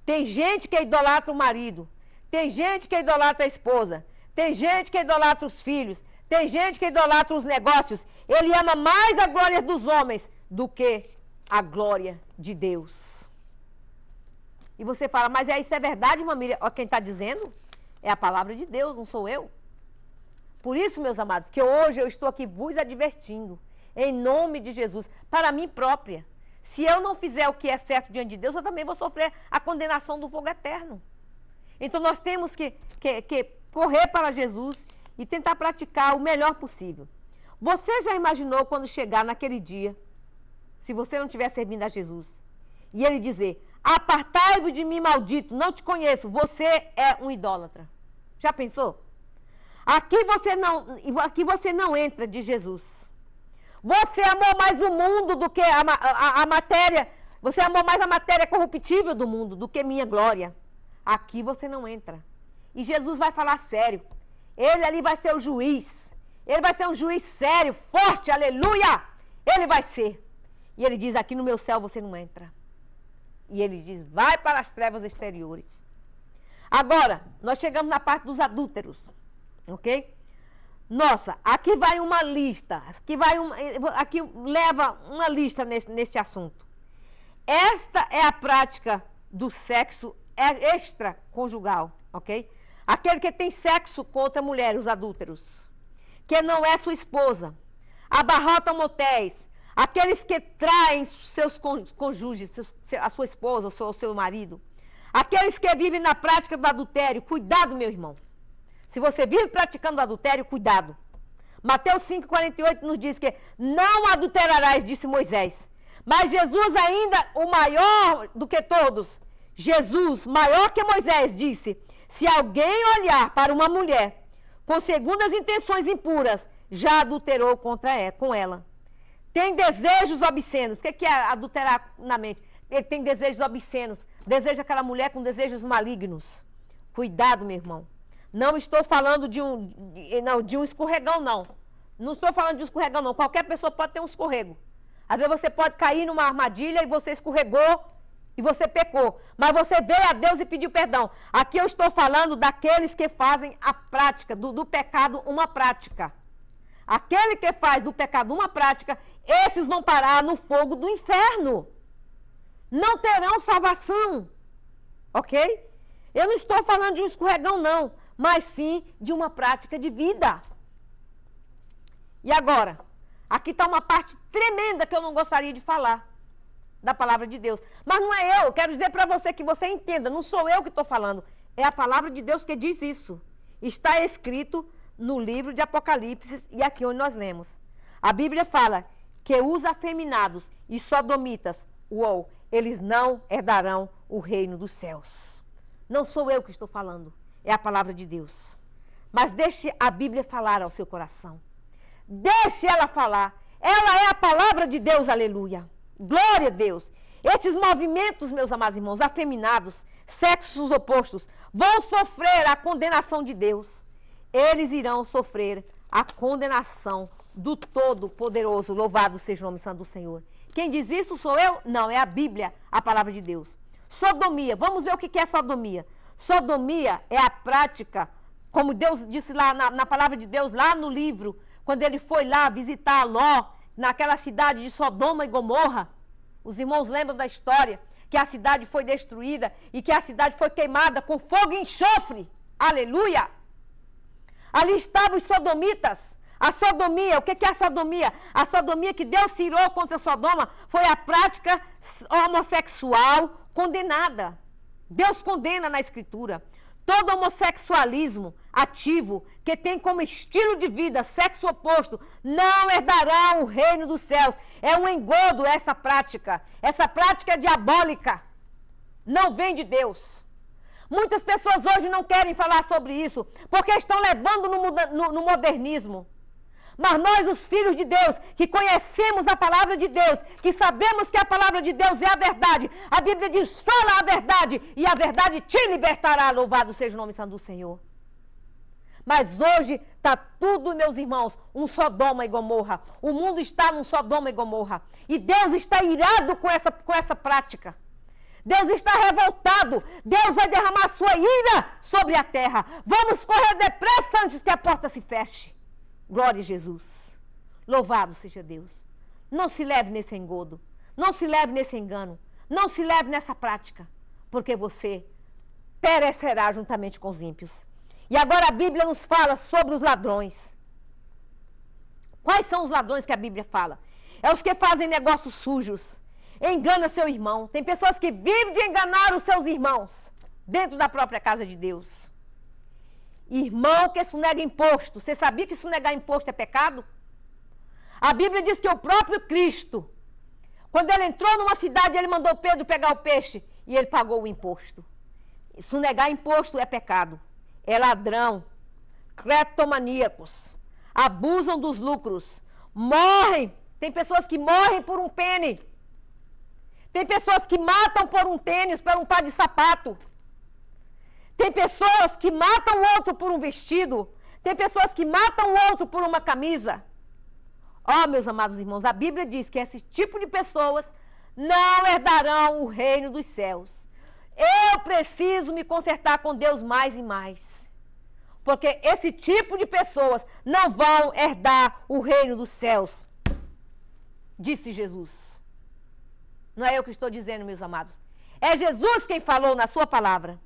Tem gente que idolatra o marido. Tem gente que idolatra a esposa. Tem gente que idolatra os filhos. Tem gente que idolatra os negócios. Ele ama mais a glória dos homens do que a glória de Deus. E você fala, mas isso é verdade, família? Quem está dizendo é a palavra de Deus, não sou eu. Por isso, meus amados, que hoje eu estou aqui vos advertindo, em nome de Jesus, para mim própria. Se eu não fizer o que é certo diante de Deus, eu também vou sofrer a condenação do fogo eterno. Então nós temos que correr para Jesus e tentar praticar o melhor possível. Você já imaginou quando chegar naquele dia, se você não estiver servindo a Jesus, e ele dizer, apartai-vos de mim, maldito, não te conheço, você é um idólatra. Já pensou? Aqui você não entra de Jesus. Você amou mais o mundo do que a matéria, você amou mais a matéria corruptível do mundo do que minha glória. Aqui você não entra. E Jesus vai falar sério. Ele ali vai ser o juiz. Ele vai ser um juiz sério, forte, aleluia! Ele vai ser. E ele diz, aqui no meu céu você não entra. E ele diz, vai para as trevas exteriores. Agora, nós chegamos na parte dos adúlteros, ok? Nossa, aqui vai uma lista, aqui leva uma lista neste assunto. Esta é a prática do sexo extraconjugal, ok? Aquele que tem sexo com outra mulher, os adúlteros, que não é sua esposa, abarrotam motéis, aqueles que traem seus cônjuges, a sua esposa ou o seu marido, aqueles que vivem na prática do adultério, cuidado, meu irmão. Se você vive praticando adultério, cuidado. Mateus 5,48 nos diz que não adulterarás, disse Moisés. Mas Jesus ainda, o maior do que todos, Jesus, maior que Moisés, disse, se alguém olhar para uma mulher com segundas intenções impuras, já adulterou com ela. Tem desejos obscenos. O que é adulterar na mente? Ele tem desejos obscenos. Deseja aquela mulher com desejos malignos. Cuidado, meu irmão. Não estou falando de um escorregão, não. Não estou falando de um escorregão, não. Qualquer pessoa pode ter um escorrego. Às vezes você pode cair numa armadilha e você escorregou e você pecou. Mas você veio a Deus e pediu perdão. Aqui eu estou falando daqueles que fazem a prática, do pecado uma prática. Aquele que faz do pecado uma prática, esses vão parar no fogo do inferno. Não terão salvação. Ok? Eu não estou falando de um escorregão, não. Mas sim de uma prática de vida. E agora? Aqui está uma parte tremenda que eu não gostaria de falar da palavra de Deus. Mas não é eu quero dizer para você que você entenda, não sou eu que estou falando, é a palavra de Deus que diz isso. Está escrito no livro de Apocalipse e aqui onde nós lemos. A Bíblia fala que os afeminados e sodomitas, eles não herdarão o reino dos céus. Não sou eu que estou falando. É a palavra de Deus. Mas deixe a Bíblia falar ao seu coração. Deixe ela falar. Ela é a palavra de Deus, aleluia. Glória a Deus. Esses movimentos, meus amados irmãos, afeminados, sexos opostos, vão sofrer a condenação de Deus. Eles irão sofrer a condenação do Todo-Poderoso. Louvado seja o nome santo do Senhor. Quem diz isso sou eu? Não, é a Bíblia, a palavra de Deus. Sodomia, vamos ver o que é sodomia. Sodomia é a prática, como Deus disse lá na palavra de Deus, lá no livro, quando ele foi lá visitar Ló, naquela cidade de Sodoma e Gomorra. Os irmãos lembram da história, que a cidade foi destruída e que a cidade foi queimada com fogo e enxofre. Aleluia! Ali estavam os sodomitas. A sodomia, o que é a sodomia? A sodomia que Deus tirou contra Sodoma foi a prática homossexual condenada. Deus condena na Escritura. Todo homossexualismo ativo, que tem como estilo de vida sexo oposto, não herdarão o reino dos céus. É um engodo essa prática. Essa prática é diabólica. Não vem de Deus. Muitas pessoas hoje não querem falar sobre isso, porque estão levando no modernismo. Mas nós, os filhos de Deus, que conhecemos a palavra de Deus, que sabemos que a palavra de Deus é a verdade, a Bíblia diz, fala a verdade, e a verdade te libertará, louvado seja o nome santo do Senhor. Mas hoje está tudo, meus irmãos, um Sodoma e Gomorra. O mundo está num Sodoma e Gomorra. E Deus está irado com essa prática. Deus está revoltado. Deus vai derramar sua ira sobre a terra. Vamos correr depressa antes que a porta se feche. Glória a Jesus. Louvado seja Deus. Não se leve nesse engodo. Não se leve nesse engano. Não se leve nessa prática. Porque você perecerá juntamente com os ímpios. E agora a Bíblia nos fala sobre os ladrões. Quais são os ladrões que a Bíblia fala? É os que fazem negócios sujos. Engana seu irmão. Tem pessoas que vivem de enganar os seus irmãos dentro da própria casa de Deus. Irmão que sonega imposto. Você sabia que sonegar imposto é pecado? A Bíblia diz que o próprio Cristo, quando ele entrou numa cidade, ele mandou Pedro pegar o peixe e ele pagou o imposto. Sonegar imposto é pecado. É ladrão. Cleptomaníacos. Abusam dos lucros. Morrem. Tem pessoas que morrem por um pene. Tem pessoas que matam por um tênis, por um par de sapato. Tem pessoas que matam o outro por um vestido. Tem pessoas que matam o outro por uma camisa. Ó, meus amados irmãos, a Bíblia diz que esse tipo de pessoas não herdarão o reino dos céus. Eu preciso me consertar com Deus mais e mais. Porque esse tipo de pessoas não vão herdar o reino dos céus. Disse Jesus. Não é eu que estou dizendo, meus amados. É Jesus quem falou na sua palavra.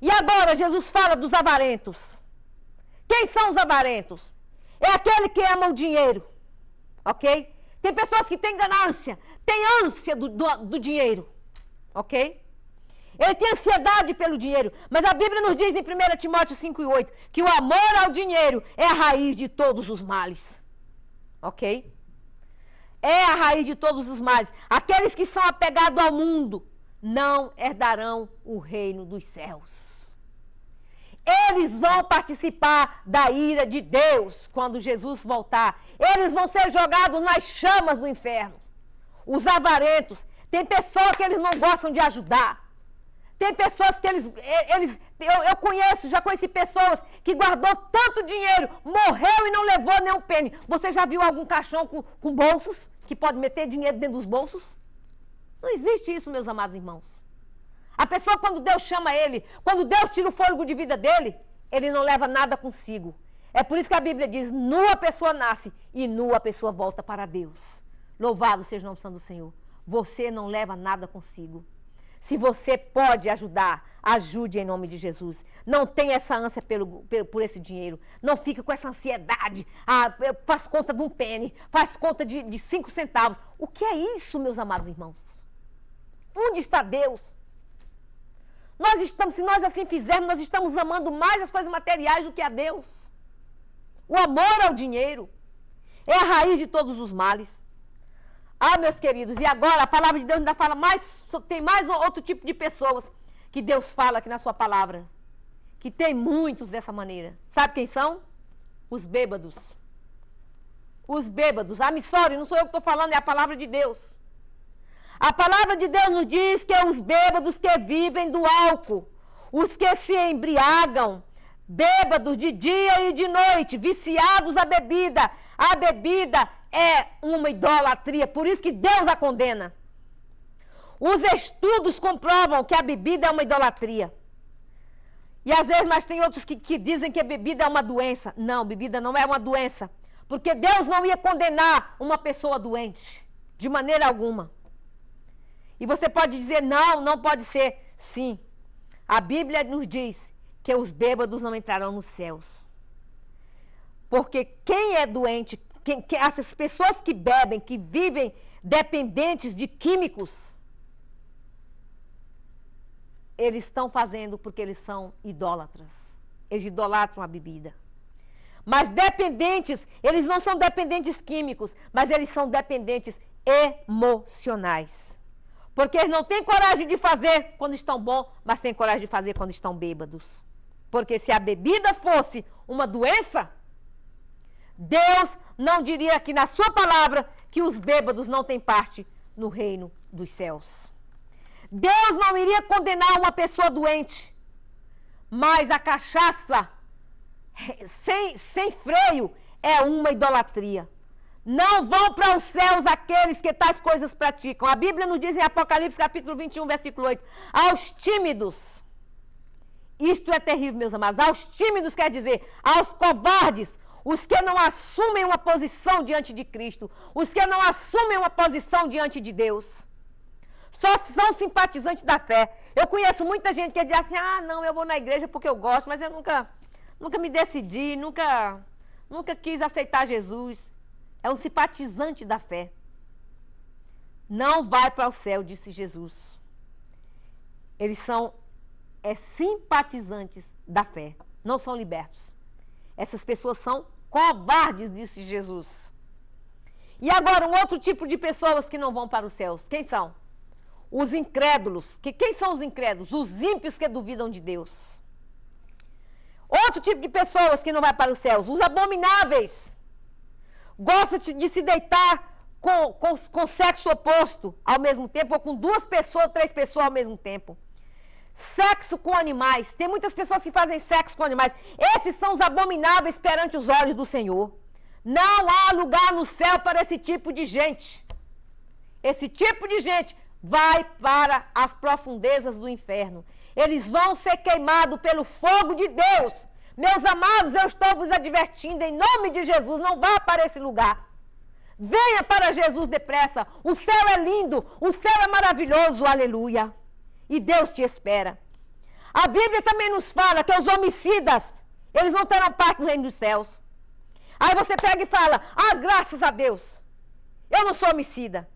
E agora Jesus fala dos avarentos. Quem são os avarentos? É aquele que ama o dinheiro. Ok? Tem pessoas que têm ganância, têm ânsia do dinheiro. Ok? Ele tem ansiedade pelo dinheiro. Mas a Bíblia nos diz em 1 Timóteo 5:8 que o amor ao dinheiro é a raiz de todos os males. Ok? É a raiz de todos os males. Aqueles que são apegados ao mundo não herdarão o reino dos céus. Eles vão participar da ira de Deus quando Jesus voltar. Eles vão ser jogados nas chamas do inferno. Os avarentos. Tem pessoas que eles não gostam de ajudar. Tem pessoas que eu conheço, já conheci pessoas que guardou tanto dinheiro, morreu e não levou nem um pênis. Você já viu algum caixão com bolsos que pode meter dinheiro dentro dos bolsos? Não existe isso, meus amados irmãos. A pessoa, quando Deus chama ele, quando Deus tira o fôlego de vida dele, ele não leva nada consigo. É por isso que a Bíblia diz, nua a pessoa nasce e nua a pessoa volta para Deus. Louvado seja o nome santo do Senhor. Você não leva nada consigo. Se você pode ajudar, ajude em nome de Jesus. Não tenha essa ânsia por esse dinheiro. Não fique com essa ansiedade. Faz conta de um pene, faz conta de 5 centavos. O que é isso, meus amados irmãos? Onde está Deus? Se nós assim fizermos, nós estamos amando mais as coisas materiais do que a Deus. O amor ao dinheiro é a raiz de todos os males. Ah, meus queridos, e agora a palavra de Deus ainda fala mais, tem mais outro tipo de pessoas que Deus fala aqui na sua palavra. Que tem muitos dessa maneira. Sabe quem são? Os bêbados. Os bêbados. Ah, me sorry, não sou eu que estou falando, é a palavra de Deus. A palavra de Deus nos diz que é os bêbados que vivem do álcool, os que se embriagam, bêbados de dia e de noite, viciados à bebida. A bebida é uma idolatria, por isso que Deus a condena. Os estudos comprovam que a bebida é uma idolatria. E às vezes, mas tem outros que dizem que a bebida é uma doença. Não, bebida não é uma doença. Porque Deus não ia condenar uma pessoa doente, de maneira alguma. E você pode dizer, não, não pode ser. Sim, a Bíblia nos diz que os bêbados não entrarão nos céus. Porque quem é doente, essas pessoas que bebem, que vivem dependentes de químicos, eles estão fazendo porque eles são idólatras. Eles idolatram a bebida. Mas dependentes, eles não são dependentes químicos, mas eles são dependentes emocionais. Porque eles não têm coragem de fazer quando estão bons, mas têm coragem de fazer quando estão bêbados. Porque se a bebida fosse uma doença, Deus não diria aqui na sua palavra que os bêbados não têm parte no reino dos céus. Deus não iria condenar uma pessoa doente, mas a cachaça sem freio é uma idolatria. Não vão para os céus aqueles que tais coisas praticam. A Bíblia nos diz em Apocalipse capítulo 21, versículo 8, aos tímidos, isto é terrível, meus amados, aos tímidos quer dizer, aos covardes, os que não assumem uma posição diante de Cristo, os que não assumem uma posição diante de Deus, só são simpatizantes da fé. Eu conheço muita gente que diz assim, não, eu vou na igreja porque eu gosto, mas eu nunca me decidi, nunca quis aceitar Jesus. É um simpatizante da fé. Não vai para o céu, disse Jesus. Eles são simpatizantes da fé, não são libertos. Essas pessoas são covardes, disse Jesus. E agora, um outro tipo de pessoas que não vão para os céus. Quem são? Os incrédulos. Quem são os incrédulos? Os ímpios que duvidam de Deus. Outro tipo de pessoas que não vai para os céus. Os abomináveis. Gosta de se deitar com sexo oposto ao mesmo tempo, ou com 2 pessoas, 3 pessoas ao mesmo tempo. Sexo com animais. Tem muitas pessoas que fazem sexo com animais. Esses são os abomináveis perante os olhos do Senhor. Não há lugar no céu para esse tipo de gente. Esse tipo de gente vai para as profundezas do inferno. Eles vão ser queimados pelo fogo de Deus. Meus amados, eu estou vos advertindo, em nome de Jesus, não vá para esse lugar. Venha para Jesus depressa. O céu é lindo, o céu é maravilhoso, aleluia. E Deus te espera. A Bíblia também nos fala que os homicidas, eles não terão parte no reino dos céus. Aí você pega e fala, graças a Deus, eu não sou homicida.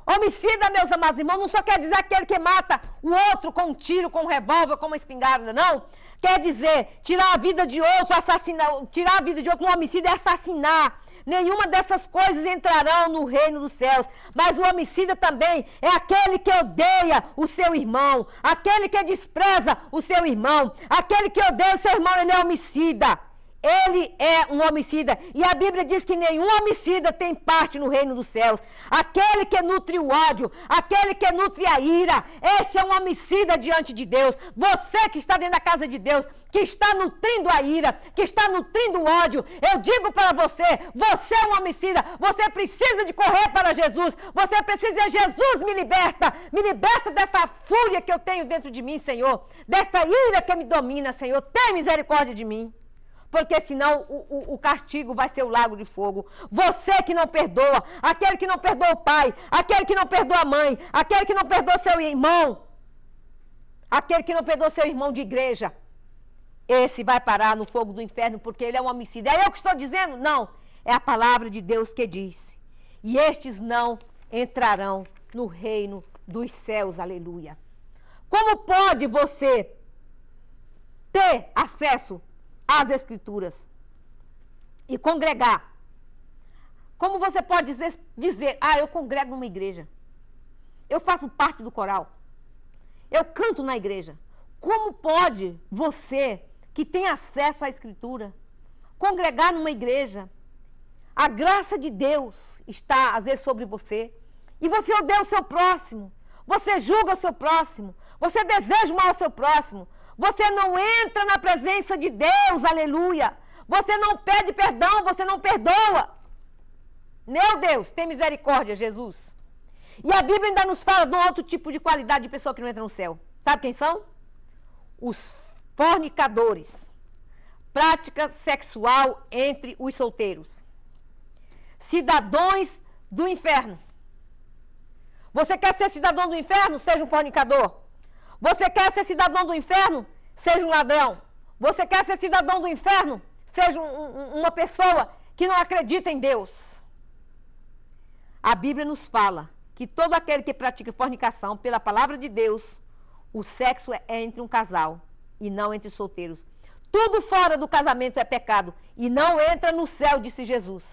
Homicida, meus amados irmãos, não só quer dizer aquele que mata o outro com um tiro, com um revólver, com uma espingarda, não. Quer dizer, tirar a vida de outro, assassinar, tirar a vida de outro, um homicida é assassinar. Nenhuma dessas coisas entrarão no reino dos céus. Mas o homicida também é aquele que odeia o seu irmão, aquele que despreza o seu irmão, aquele que odeia o seu irmão, ele é homicida. Ele é um homicida. E a Bíblia diz que nenhum homicida tem parte no reino dos céus. Aquele que nutre o ódio, aquele que nutre a ira, esse é um homicida diante de Deus. Você que está dentro da casa de Deus, que está nutrindo a ira, que está nutrindo o ódio, eu digo para você, você é um homicida. Você precisa de correr para Jesus. Você precisa dizer, Jesus, me liberta dessa fúria que eu tenho dentro de mim, Senhor, dessa ira que me domina, Senhor. Tem misericórdia de mim. Porque senão o castigo vai ser o lago de fogo. Você que não perdoa, aquele que não perdoa o pai, aquele que não perdoa a mãe, aquele que não perdoa seu irmão, aquele que não perdoa seu irmão de igreja, esse vai parar no fogo do inferno porque ele é um homicida. É eu que estou dizendo? Não, é a palavra de Deus que diz. E estes não entrarão no reino dos céus, aleluia. Como pode você ter acesso às Escrituras e congregar? Como você pode dizer, eu congrego numa igreja, eu faço parte do coral, eu canto na igreja? Como pode você, que tem acesso à Escritura, congregar numa igreja? A graça de Deus está, às vezes, sobre você, e você odeia o seu próximo, você julga o seu próximo, você deseja mal ao seu próximo, você não entra na presença de Deus, aleluia. Você não pede perdão, você não perdoa. Meu Deus, tem misericórdia, Jesus. E a Bíblia ainda nos fala de um outro tipo de qualidade de pessoa que não entra no céu. Sabe quem são? Os fornicadores. Prática sexual entre os solteiros. Cidadãos do inferno. Você quer ser cidadão do inferno? Seja um fornicador. Você quer ser cidadão do inferno? Seja um ladrão. Você quer ser cidadão do inferno? Seja uma pessoa que não acredita em Deus. A Bíblia nos fala que todo aquele que pratica fornicação, pela palavra de Deus, o sexo é entre um casal e não entre solteiros. Tudo fora do casamento é pecado e não entra no céu, disse Jesus.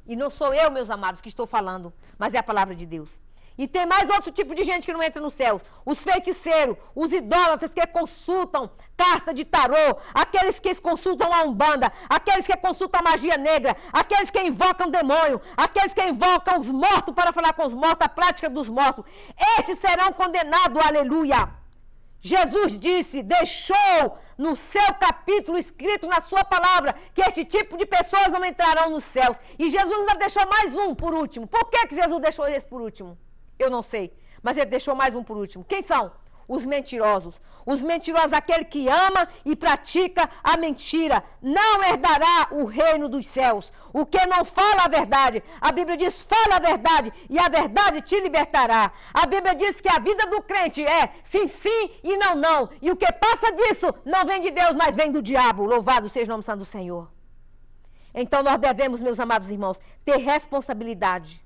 E não sou eu, meus amados, que estou falando, mas é a palavra de Deus. E tem mais outro tipo de gente que não entra no céu. Os feiticeiros, os idólatras que consultam carta de tarô, aqueles que consultam a umbanda, aqueles que consultam a magia negra, aqueles que invocam demônio, aqueles que invocam os mortos para falar com os mortos, a prática dos mortos. Estes serão condenados, aleluia. Jesus disse, deixou no seu capítulo escrito na sua palavra que este tipo de pessoas não entrarão nos céus. E Jesus ainda deixou mais um por último. Por que Jesus deixou esse por último? Eu não sei, mas ele deixou mais um por último. Quem são? Os mentirosos. Os mentirosos, aquele que ama e pratica a mentira, não herdará o reino dos céus. O que não fala a verdade, a Bíblia diz, fala a verdade e a verdade te libertará. A Bíblia diz que a vida do crente é sim, sim e não, não. E o que passa disso não vem de Deus, mas vem do diabo. Louvado seja o nome santo do Senhor. Então nós devemos, meus amados irmãos, ter responsabilidade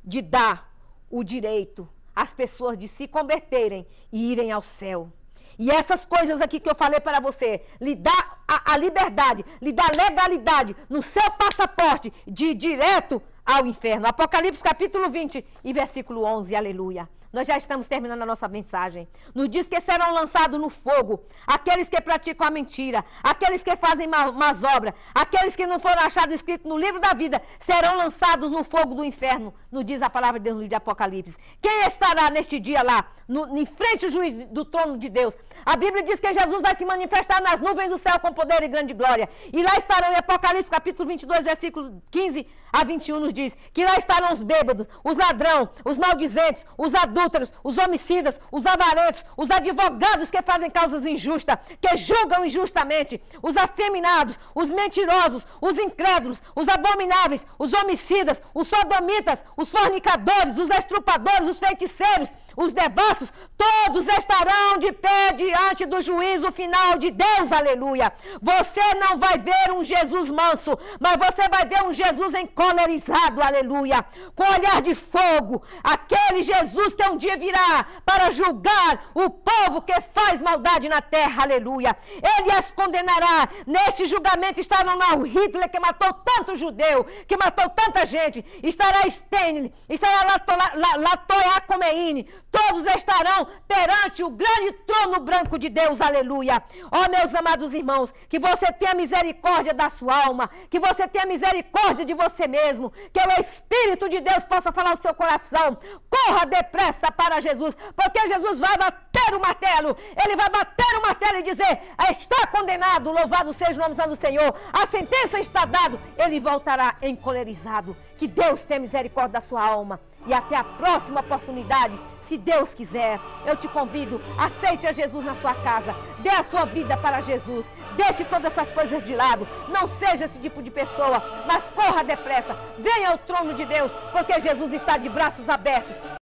de dar o direito às pessoas de se converterem e irem ao céu. E essas coisas aqui que eu falei para você, lhe dá a liberdade, lhe dá legalidade no seu passaporte de ir direto ao inferno. Apocalipse capítulo 20 e versículo 11, aleluia. Nós já estamos terminando a nossa mensagem. Nos diz que serão lançados no fogo aqueles que praticam a mentira, aqueles que fazem más obras, aqueles que não foram achados escritos no livro da vida, serão lançados no fogo do inferno, nos diz a palavra de Deus no livro de Apocalipse. Quem estará neste dia lá, em frente ao juiz do trono de Deus? A Bíblia diz que Jesus vai se manifestar nas nuvens do céu com poder e grande glória. E lá estarão, em Apocalipse capítulo 22, versículo 15 a 21, nos diz que lá estarão os bêbados, os ladrões, os maldizentes, os adúlteros, os homicidas, os avarentos, os advogados que fazem causas injustas, que julgam injustamente, os afeminados, os mentirosos, os incrédulos, os abomináveis, os homicidas, os sodomitas, os fornicadores, os estrupadores, os feiticeiros, os devassos, todos estarão de pé diante do juízo final de Deus, aleluia. Você não vai ver um Jesus manso, mas você vai ver um Jesus encolerizado, aleluia, com olhar de fogo, aquele Jesus que um dia virá para julgar o povo que faz maldade na terra, aleluia. Ele as condenará. Neste julgamento estarão lá o Hitler, que matou tanto judeu, que matou tanta gente, estará Stalin, estará Latoya Khomeini. Todos estarão perante o grande trono branco de Deus, aleluia. Ó, meus amados irmãos, que você tenha misericórdia da sua alma, que você tenha misericórdia de você mesmo, que o Espírito de Deus possa falar ao seu coração. Corra depressa para Jesus, porque Jesus vai bater o martelo, ele vai bater o martelo e dizer, está condenado, louvado seja o nome do Senhor, a sentença está dada, ele voltará encolerizado. Que Deus tenha misericórdia da sua alma, e até a próxima oportunidade. Se Deus quiser, eu te convido, aceite a Jesus na sua casa, dê a sua vida para Jesus, deixe todas essas coisas de lado, não seja esse tipo de pessoa, mas corra depressa, venha ao trono de Deus, porque Jesus está de braços abertos.